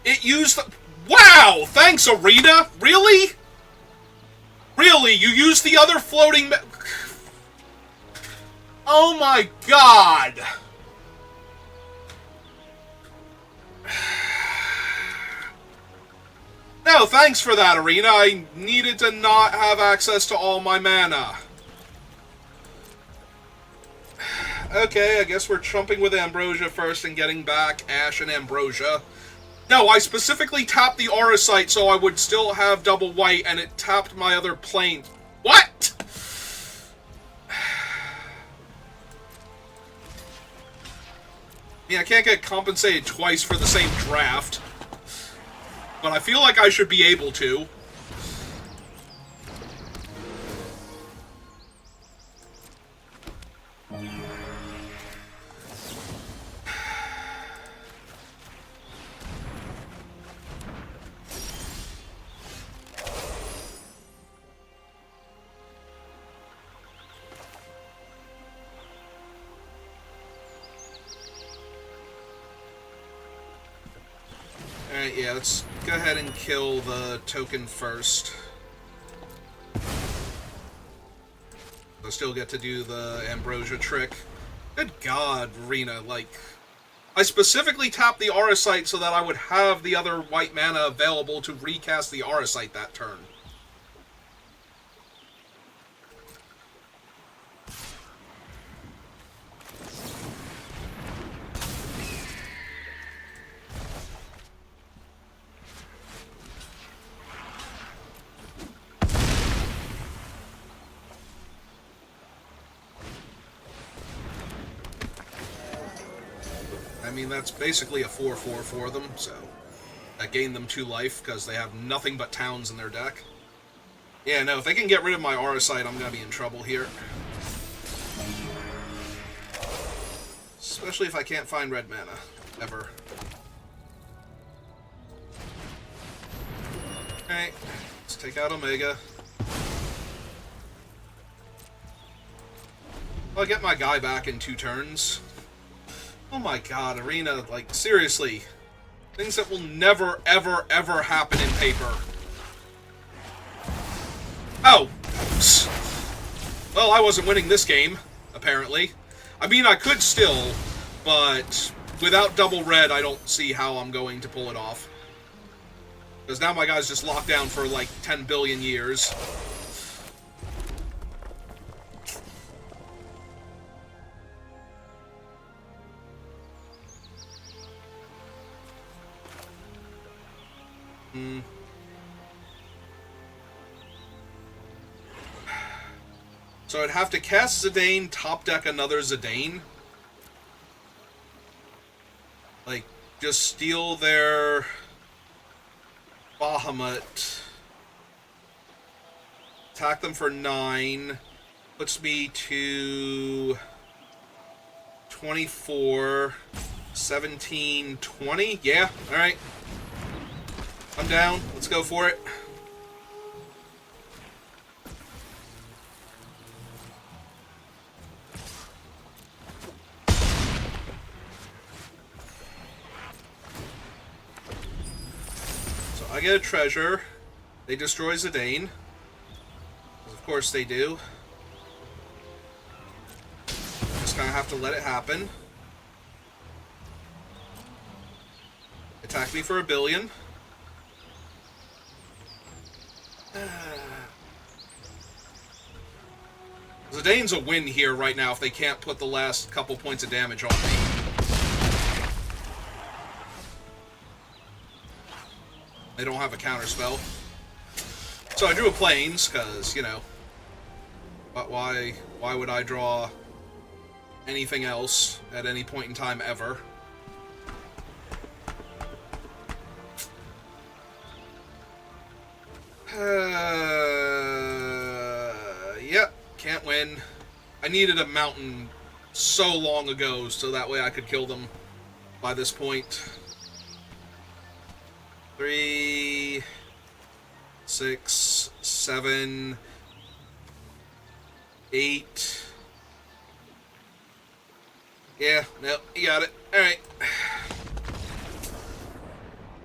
It used the... Wow! Thanks, Arena! Really? Really? You used the other floating... Oh my god! No, thanks for that, Arena. I needed to not have access to all my mana. Okay, I guess we're trumping with Ambrosia first and getting back Ash and Ambrosia. No, I specifically tapped the Auracite so I would still have double white, and it tapped my other plane. What?! Yeah, I can't get compensated twice for the same draft. But I feel like I should be able to. Alright, yeah, let's go ahead and kill the token first. I still get to do the Ambrosia trick. Good god, Rena, like... I specifically tapped the Auracite so that I would have the other white mana available to recast the Auracite that turn. I mean, that's basically a 4-4 for them, so that gained them 2 life because they have nothing but towns in their deck. Yeah, no, if they can get rid of my Auracite, I'm going to be in trouble here. Especially if I can't find red mana, ever. Alright, let's take out Omega. I'll get my guy back in 2 turns. Oh my god, Arena, like, seriously. Things that will never, ever, ever happen in Paper. Oh! Well, I wasn't winning this game, apparently. I mean, I could still, but without double red, I don't see how I'm going to pull it off. Because now my guy's just locked down for, like, 10 billion years. So I'd have to cast Zidane, top deck another Zidane. Like, just steal their Bahamut. Attack them for 9. Puts me to 24, 17, 20. Yeah, alright. I'm down. Let's go for it. So I get a treasure. They destroy Zidane. Of course they do. Just kind of have to let it happen. Attack me for 1 billion. Zidane's a win here right now if they can't put the last couple points of damage on me. They don't have a counterspell. So I drew a Plains, because, you know... But why would I draw anything else at any point in time ever? Yep, can't win. I needed a mountain so long ago, so that way I could kill them by this point. 3, 6, 7, 8. Yeah, no, you got it. Alright.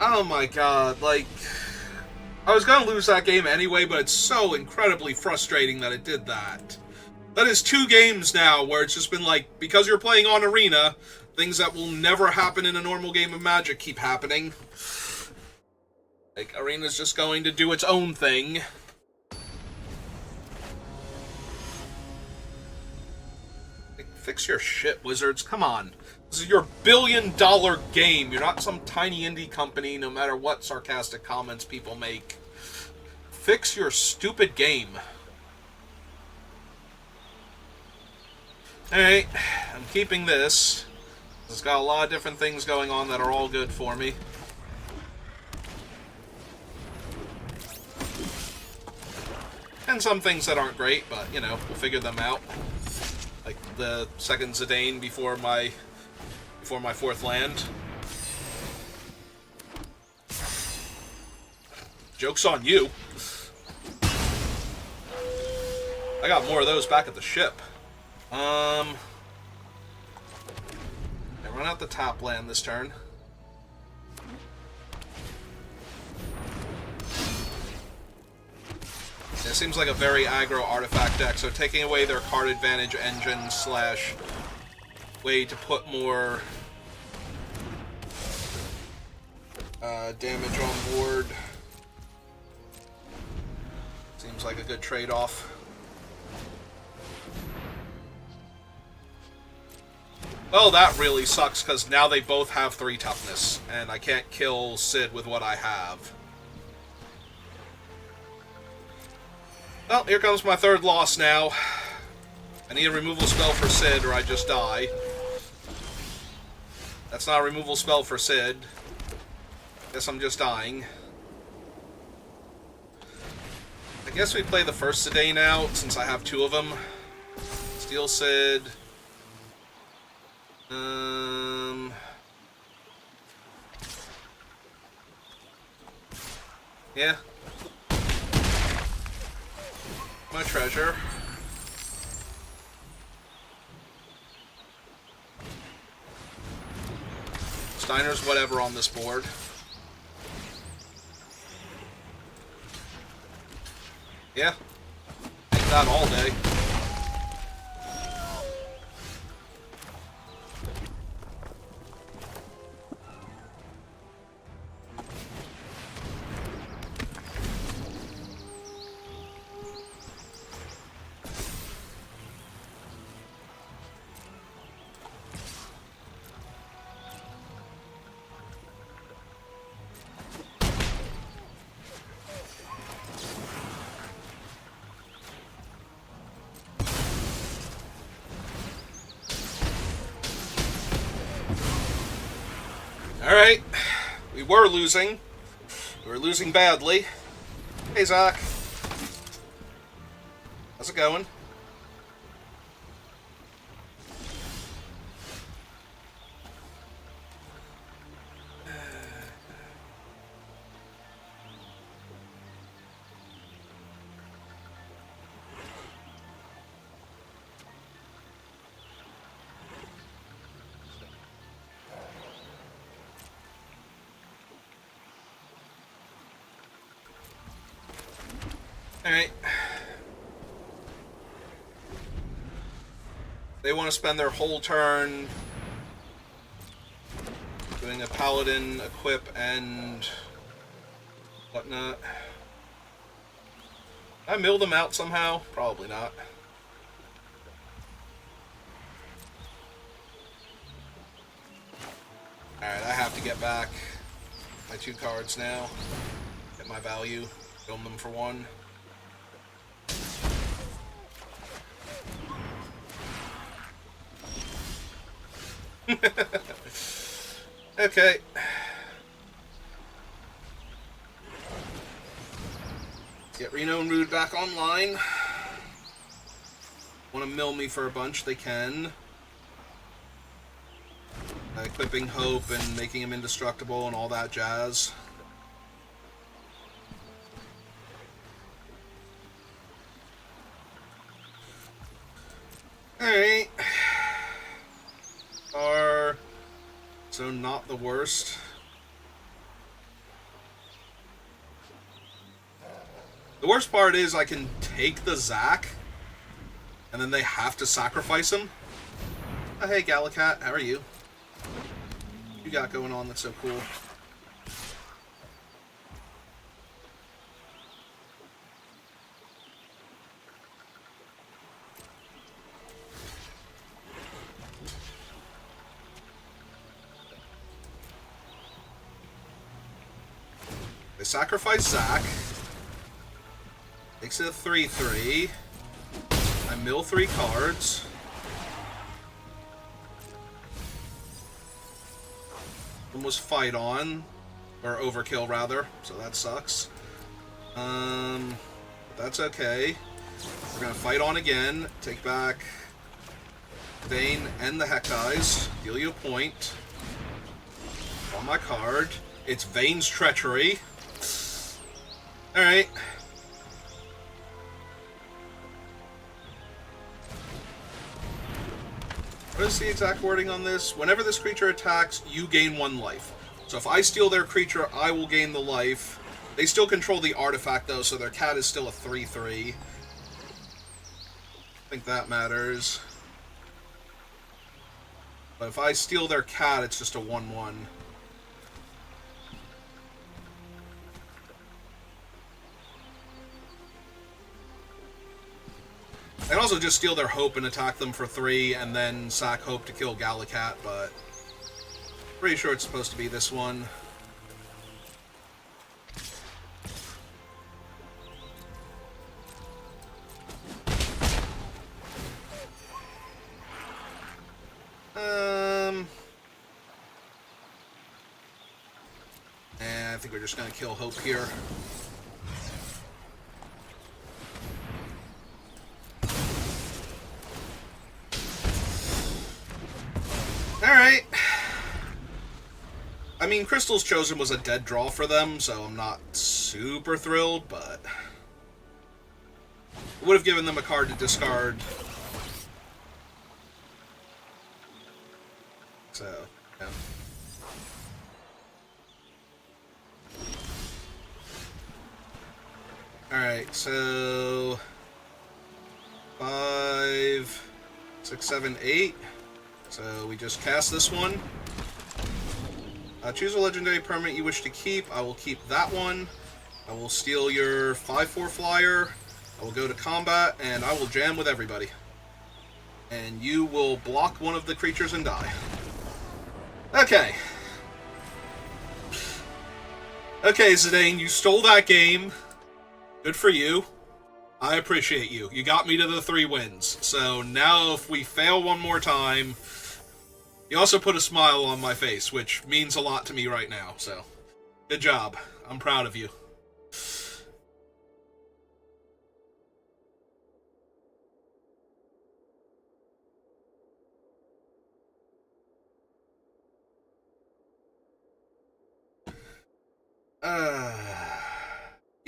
Oh my god, like... I was gonna lose that game anyway, but it's so incredibly frustrating that it did that. That is 2 games now where it's just been like, because you're playing on Arena, things that will never happen in a normal game of Magic keep happening. Like, Arena's just going to do its own thing. Like, fix your shit, Wizards. Come on. This is your billion-dollar game. You're not some tiny indie company, no matter what sarcastic comments people make. Fix your stupid game. Alright, I'm keeping this. It's got a lot of different things going on that are all good for me. And some things that aren't great, but, you know, we'll figure them out. Like the second Zidane before my 4th land. Joke's on you. I got more of those back at the ship. I run out the top land this turn. It seems like a very aggro artifact deck, so taking away their card advantage engine slash way to put more damage on board seems like a good trade-off. Well, that really sucks, because now they both have 3 toughness, and I can't kill Sid with what I have. Well, here comes my 3rd loss now. I need a removal spell for Sid, or I just die. That's not a removal spell for Sid. Guess I'm just dying. I guess we play the first Zidane out, since I have 2 of them. Steal Sid. Yeah. My treasure. Steiner's whatever on this board. Yeah. Take that all day. Alright, we were losing. We were losing badly. Hey, Zach. How's it going? Alright. They want to spend their whole turn doing a paladin equip and whatnot. I mill them out somehow? Probably not. Alright, I have to get back my 2 cards now. Get my value. Film them for 1. Okay. Get Reno and Rude back online. Want to mill me for a bunch, they can. Equipping Hope and making him indestructible and all that jazz. Alright. So not the worst. The worst part is I can take the Zac, and then they have to sacrifice him. Oh, hey, Gallicat, how are you? What you got going on that's so cool? They sacrifice Zac. Makes it a 3-3. I mill 3 cards. One was fight on. Or overkill, rather. So that sucks. That's okay. We're gonna fight on again. Take back Vayne and the Heck Eyes. Deal you a point. On my card. It's Vayne's Treachery. Alright. What is the exact wording on this? Whenever this creature attacks, you gain 1 life. So if I steal their creature, I will gain the life. They still control the artifact, though, so their cat is still a 3-3. I think that matters. But if I steal their cat, it's just a 1-1. I can also just steal their Hope and attack them for 3, and then sack Hope to kill Gallicat, but pretty sure it's supposed to be this one. And I think we're just gonna kill Hope here. Alright. I mean, Crystal's Chosen was a dead draw for them, so I'm not super thrilled, but it would have given them a card to discard. So, yeah. Alright, so 5, 6, 7, 8. So we just cast this one. Choose a legendary permanent you wish to keep. I will keep that one. I will steal your 5/4 flyer. I will go to combat, and I will jam with everybody. And you will block one of the creatures and die. Okay. Okay, Zidane, you stole that game. Good for you. I appreciate you. You got me to the 3 wins. So now if we fail one more time... You also put a smile on my face, which means a lot to me right now, so good job. I'm proud of you.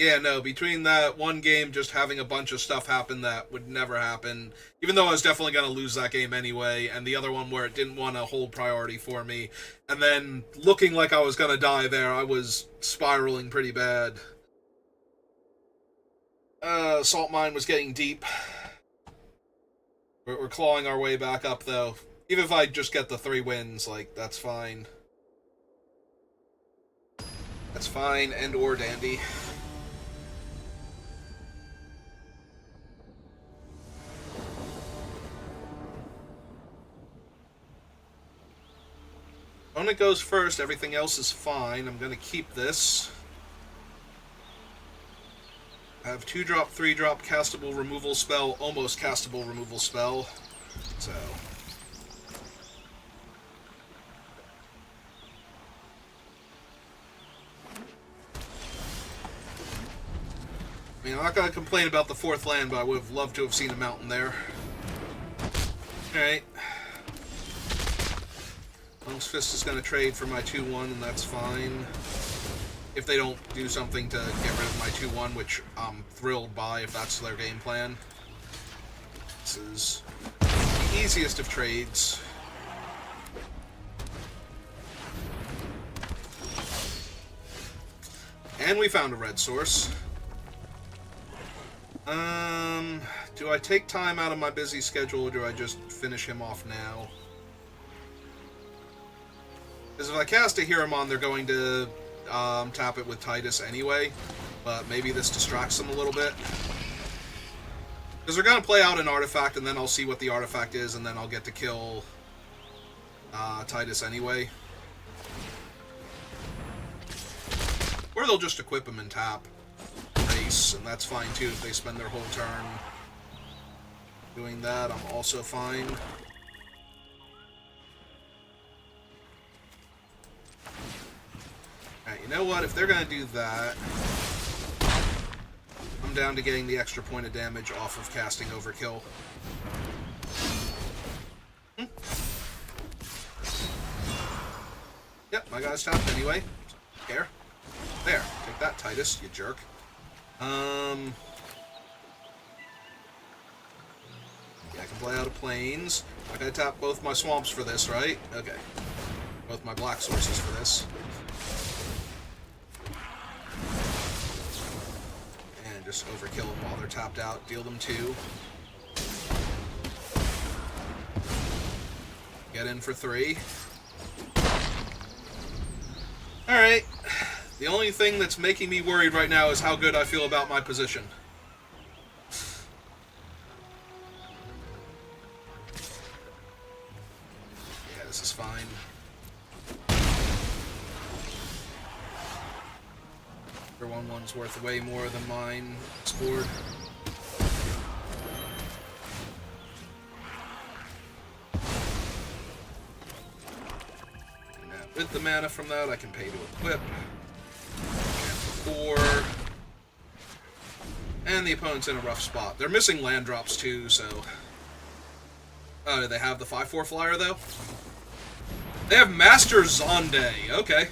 Yeah, no, between that one game just having a bunch of stuff happen that would never happen, even though I was definitely going to lose that game anyway, and the other one where it didn't want to hold priority for me, and then looking like I was going to die there, I was spiraling pretty bad. Salt Mine was getting deep. We're clawing our way back up, though. Even if I just get the 3 wins, like, that's fine. That's fine and or dandy. Opponent goes first, everything else is fine. I'm going to keep this. I have 2-drop, 3-drop, castable removal spell, almost castable removal spell. So... I mean, I'm not going to complain about the 4th land, but I would have loved to have seen a mountain there. Alright. Monk's Fist is going to trade for my 2-1, and that's fine. If they don't do something to get rid of my 2-1, which I'm thrilled by if that's their game plan. This is the easiest of trades. And we found a red source. Do I take time out of my busy schedule, or do I just finish him off now? Because if I cast a Hiramon, they're going to tap it with Titus anyway, but maybe this distracts them a little bit. Because they're going to play out an artifact, and then I'll see what the artifact is, and then I'll get to kill Titus anyway. Or they'll just equip him and tap. Race, and that's fine too if they spend their whole turn doing that. I'm also fine. Alright, you know what? If they're going to do that, I'm down to getting the extra point of damage off of casting Overkill. Yep, my guy's tapped anyway. Don't care. There, take that, Titus, you jerk. Yeah, I can play out of Plains. I gotta tap both my swamps for this, right? Okay. Both my black sources for this. And just overkill them while they're tapped out. Deal them 2. Get in for 3. Alright. The only thing that's making me worried right now is how good I feel about my position. Yeah, this is fine. Your 1-1's worth way more than mine. Scored. Now, with the mana from that, I can pay to equip. 4. And the opponent's in a rough spot. They're missing land drops too, so... Oh, do they have the 5/4 flyer, though? They have Master Zonde, okay.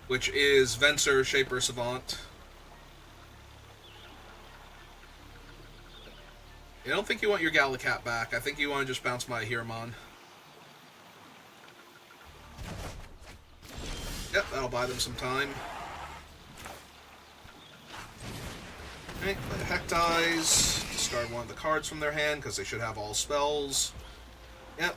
Which is Venser, Shaper, Savant. I don't think you want your Gallicat back. I think you want to just bounce my Hiramon. Yep, that'll buy them some time. Alright, play Hectize. Discard one of the cards from their hand, because they should have all spells. Yep.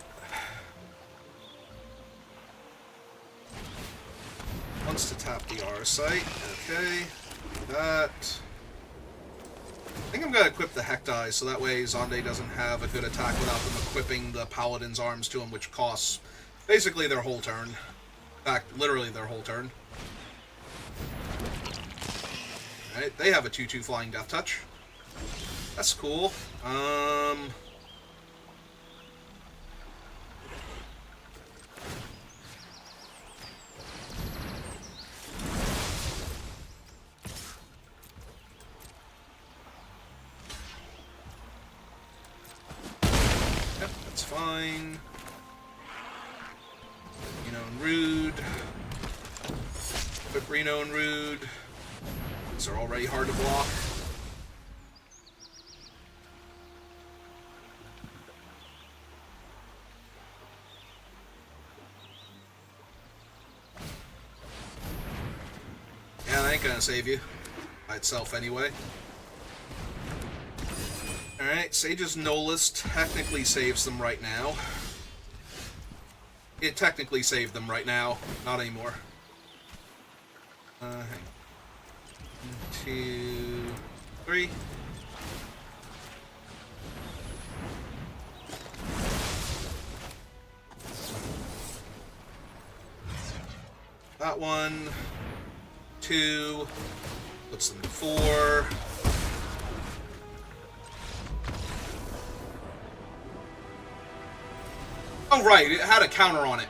Wants to tap the Arcite. Okay. Do that. I think I'm going to equip the Hectize, so that way Zonde doesn't have a good attack without them equipping the Paladin's Arms to him, which costs basically their whole turn. In fact, literally their whole turn. Alright, they have a 2/2 Flying Death Touch. That's cool. Yep, that's fine. Reno and Rude. Equip Reno and Rude. These are already hard to block. Yeah, that ain't gonna save you. By itself anyway. Alright, Sage's Nolus technically saves them right now. It technically saved them right now. Not anymore. Hang on. 1, 2, 3. that one. 2. Puts them to 4. Oh, right, it had a counter on it.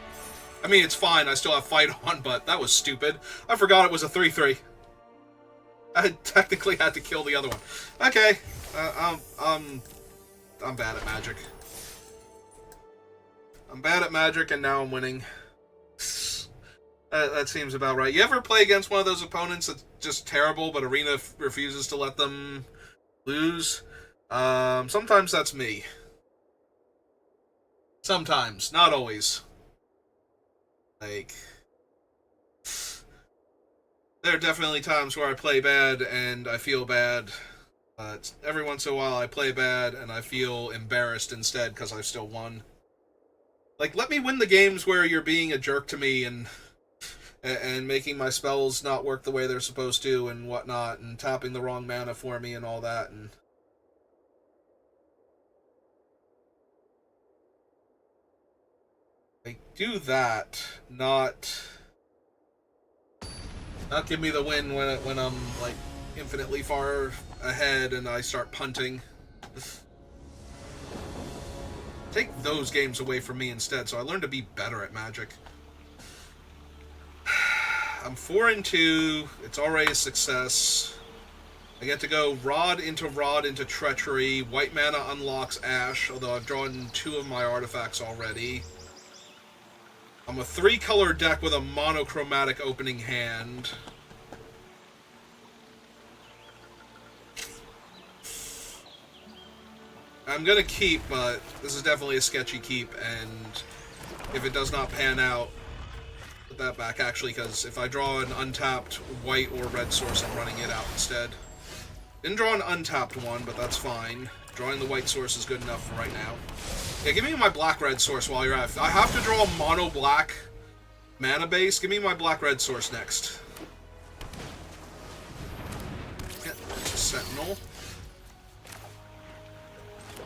I mean, it's fine, I still have fight on, but that was stupid. I forgot it was a 3-3. I technically had to kill the other one. Okay, I'm bad at Magic. I'm bad at Magic, and now I'm winning. That seems about right. You ever play against one of those opponents that's just terrible, but Arena refuses to let them lose? Sometimes that's me. Sometimes, not always. Like, there are definitely times where I play bad and I feel bad, but every once in a while I play bad and I feel embarrassed instead because I still won. Like, let me win the games where you're being a jerk to me and making my spells not work the way they're supposed to and whatnot, and tapping the wrong mana for me and all that, and like, do that, not give me the win when I'm like infinitely far ahead and I start punting. Take those games away from me instead, so I learn to be better at Magic. I'm 4-2. It's already a success. I get to go Rod into Treachery. White mana unlocks Ash, although I've drawn 2 of my artifacts already. I'm a 3-color deck with a monochromatic opening hand. I'm gonna keep, but this is definitely a sketchy keep, and if it does not pan out, put that back, actually, because if I draw an untapped white or red source, I'm running it out instead. Didn't draw an untapped one, but that's fine. Drawing the white source is good enough for right now. Yeah, give me my black-red source while you're at it. I have to draw a mono-black mana base. Give me my black-red source next. Yeah, it's a Sentinel.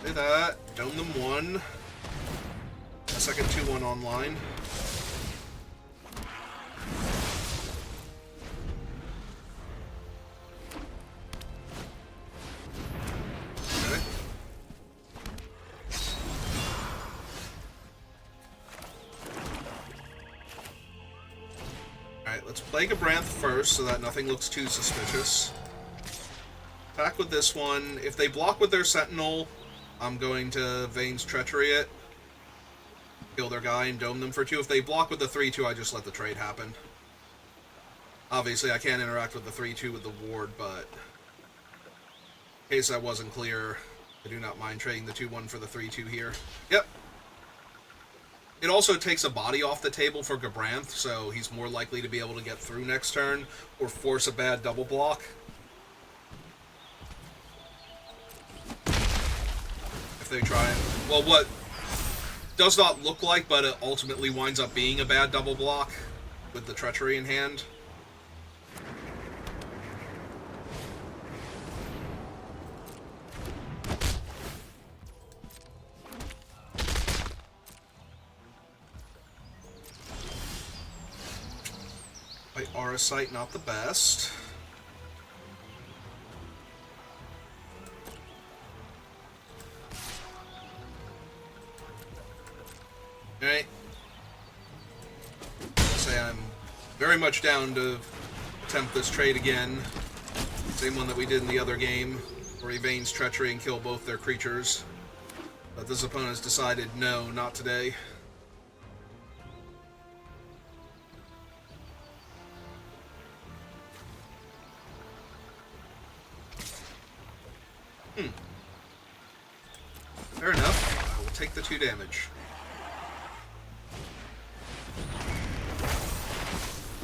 Do that. Dome them 1. A second 2-1 online. Okay. Alright, let's play Gabranth first so that nothing looks too suspicious. Attack with this one. If they block with their Sentinel, I'm going to Vane's Treachery it. Kill their guy and dome them for 2. If they block with the 3-2, I just let the trade happen. Obviously, I can't interact with the 3-2 with the ward, but in case that wasn't clear, I do not mind trading the 2-1 for the 3-2 here. Yep. It also takes a body off the table for Gabranth, so he's more likely to be able to get through next turn or force a bad double block. If they try it. Well, what does not look like, but it ultimately winds up being a bad double block with the Treachery in hand. By Aura Sight, not the best. Alright. Say I'm very much down to attempt this trade again. Same one that we did in the other game, where he Vane's Treachery and kill both their creatures. But this opponent's decided, no, not today. Fair enough. I will take the 2 damage.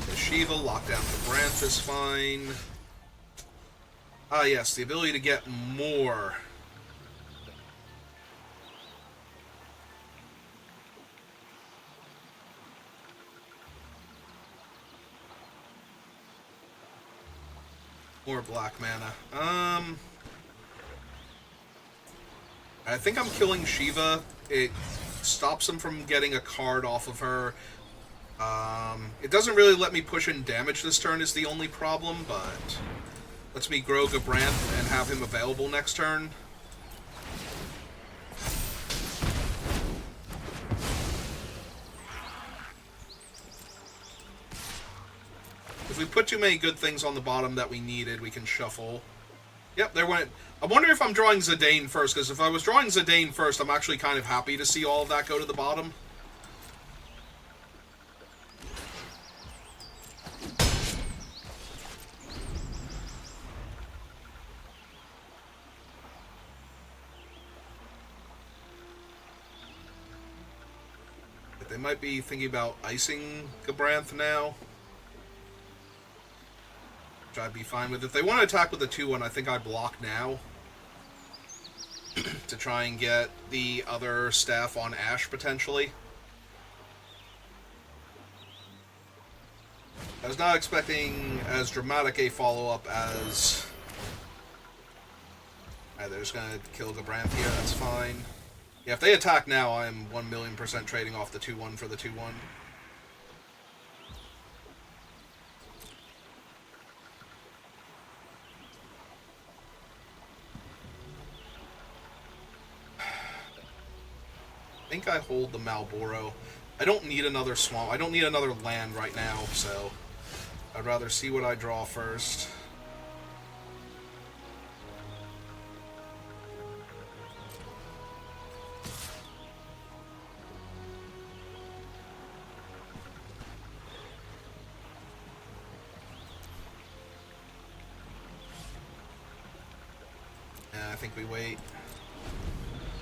The Shiva, lockdown for Branth is fine. Ah, yes, the ability to get more. More black mana. I think I'm killing Shiva. It stops him from getting a card off of her. It doesn't really let me push in damage this turn is the only problem, but lets me grow Gabranth and have him available next turn. If we put too many good things on the bottom that we needed, we can shuffle. Yep, there went... I wonder if I'm drawing Zidane first, because if I was drawing Zidane first, I'm actually kind of happy to see all of that go to the bottom. But they might be thinking about icing Gabranth now, which I'd be fine with. If they want to attack with a 2-1, I think I block now to try and get the other staff on Ash, potentially. I was not expecting as dramatic a follow-up as... Alright, they're just going to kill Gabranth here, that's fine. Yeah, if they attack now, I'm 1,000,000% trading off the 2-1 for the 2-1. I think I hold the Malboro. I don't need another swamp. I don't need another land right now, so I'd rather see what I draw first. And I think we wait.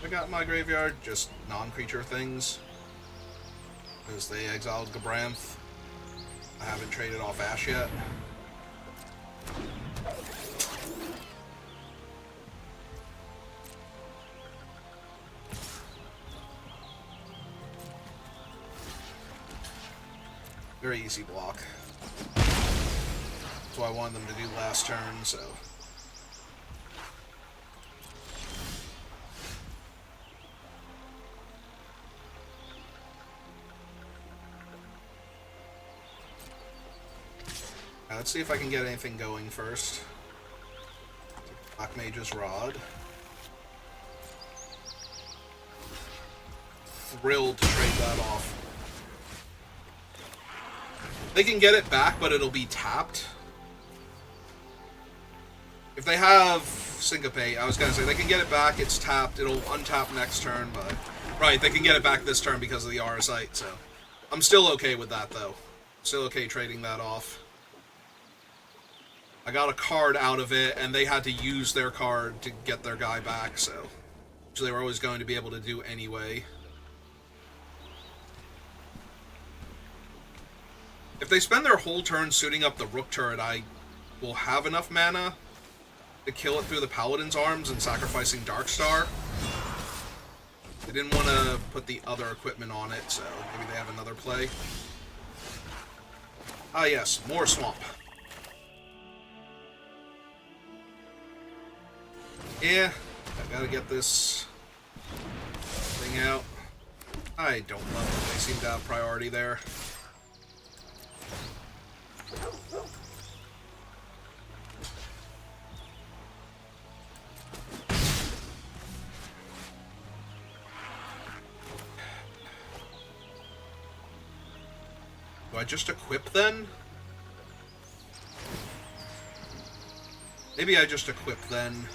I got in my graveyard just non-creature things, because they exiled Gabranth. I haven't traded off Ash yet. Very easy block. That's what I wanted them to do last turn, so... Let's see if I can get anything going first. Black Mage's Rod. Thrilled to trade that off. They can get it back, but it'll be tapped. If they have Syncopate, I was gonna say, they can get it back, it's tapped, it'll untap next turn, but... Right, they can get it back this turn because of the Auracite, so... I'm still okay with that, though. Still okay trading that off. I got a card out of it, and they had to use their card to get their guy back, so... Which they were always going to be able to do anyway. If they spend their whole turn suiting up the Rook turret, I will have enough mana to kill it through the Paladin's Arms and sacrificing Darkstar. They didn't want to put the other equipment on it, so maybe they have another play. Ah yes, more Swamp. Yeah, I gotta get this thing out. I don't love that they seem to have priority there. Do I just equip then? Maybe I just equip then.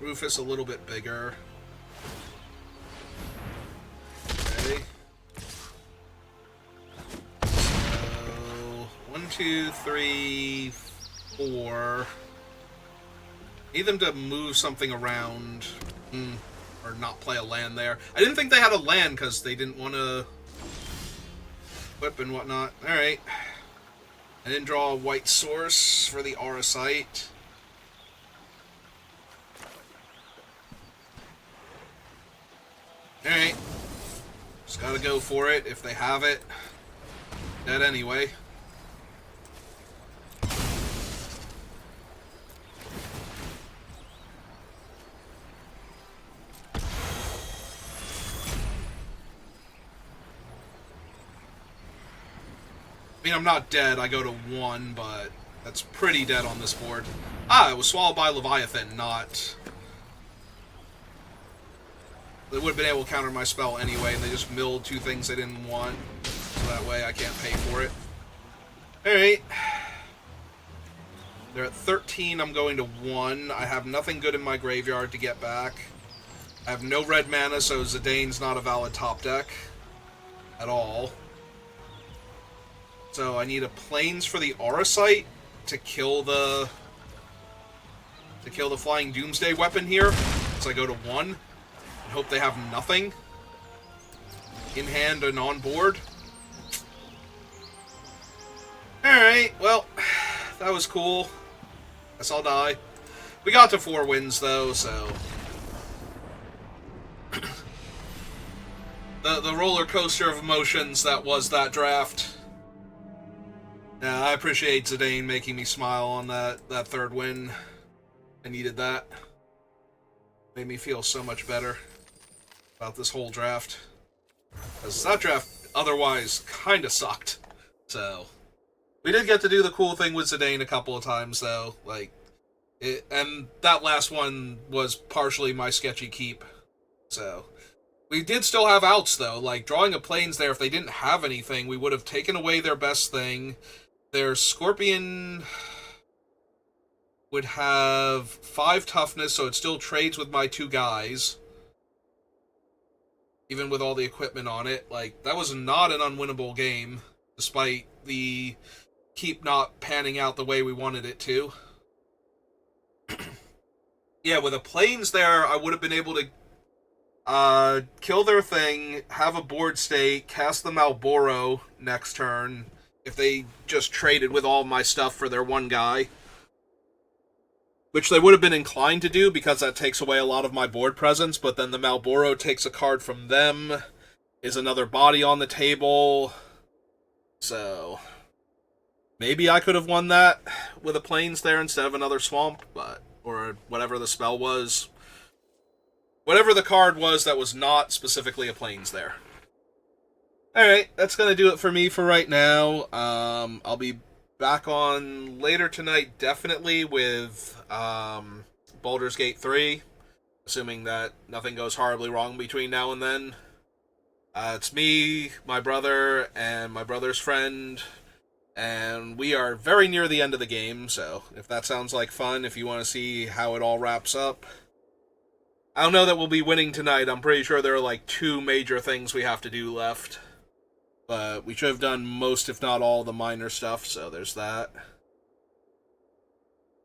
Rufus a little bit bigger. Okay. So 1, 2, 3, 4. Need them to move something around. Or not play a land there. I didn't think they had a land because they didn't want to equip and whatnot. Alright. I didn't draw a white source for the Auracite. Alright. Just gotta go for it if they have it. Dead anyway. I mean, I'm not dead. I go to 1, but that's pretty dead on this board. Ah, it was swallowed by Leviathan, not... They would have been able to counter my spell anyway, and they just milled 2 things they didn't want. So that way I can't pay for it. Alright. They're at 13, I'm going to 1. I have nothing good in my graveyard to get back. I have no red mana, so Zidane's not a valid top deck. At all. So I need a Plains for the Aura Sight to kill the Flying Doomsday weapon here. So I go to 1 and hope they have nothing in hand and on board. Alright, well, that was cool. Guess I'll die. We got to 4 wins though, so the roller coaster of emotions that was that draft. Yeah, I appreciate Zidane making me smile on that 3rd win. I needed that. Made me feel so much better about this whole draft. Because that draft otherwise kind of sucked. So, we did get to do the cool thing with Zidane a couple of times, though. And that last one was partially my sketchy keep. So, we did still have outs, though. Like, drawing a Plains there, if they didn't have anything, we would have taken away their best thing. Their Scorpion would have 5 toughness, so it still trades with my 2 guys. Even with all the equipment on it. Like, that was not an unwinnable game, despite the keep not panning out the way we wanted it to. Yeah, with a Plains there, I would have been able to kill their thing, have a board state, cast the Malboro next turn, if they just traded with all my stuff for their 1 guy. Which they would have been inclined to do, because that takes away a lot of my board presence, but then the Malboro takes a card from them, is another body on the table. So, maybe I could have won that with a Plains there instead of another Swamp, or whatever the spell was. Whatever the card was that was not specifically a Plains there. Alright, that's going to do it for me for right now. I'll be back on later tonight, definitely, with Baldur's Gate 3, assuming that nothing goes horribly wrong between now and then. It's me, my brother, and my brother's friend, and we are very near the end of the game, so if that sounds like fun, if you want to see how it all wraps up. I don't know that we'll be winning tonight. I'm pretty sure there are like 2 major things we have to do left. But we should have done most, if not all, the minor stuff, so there's that.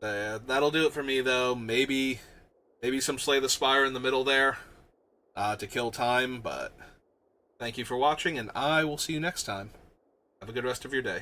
That'll do it for me, though. Maybe some Slay the Spire in the middle there to kill time, but thank you for watching, and I will see you next time. Have a good rest of your day.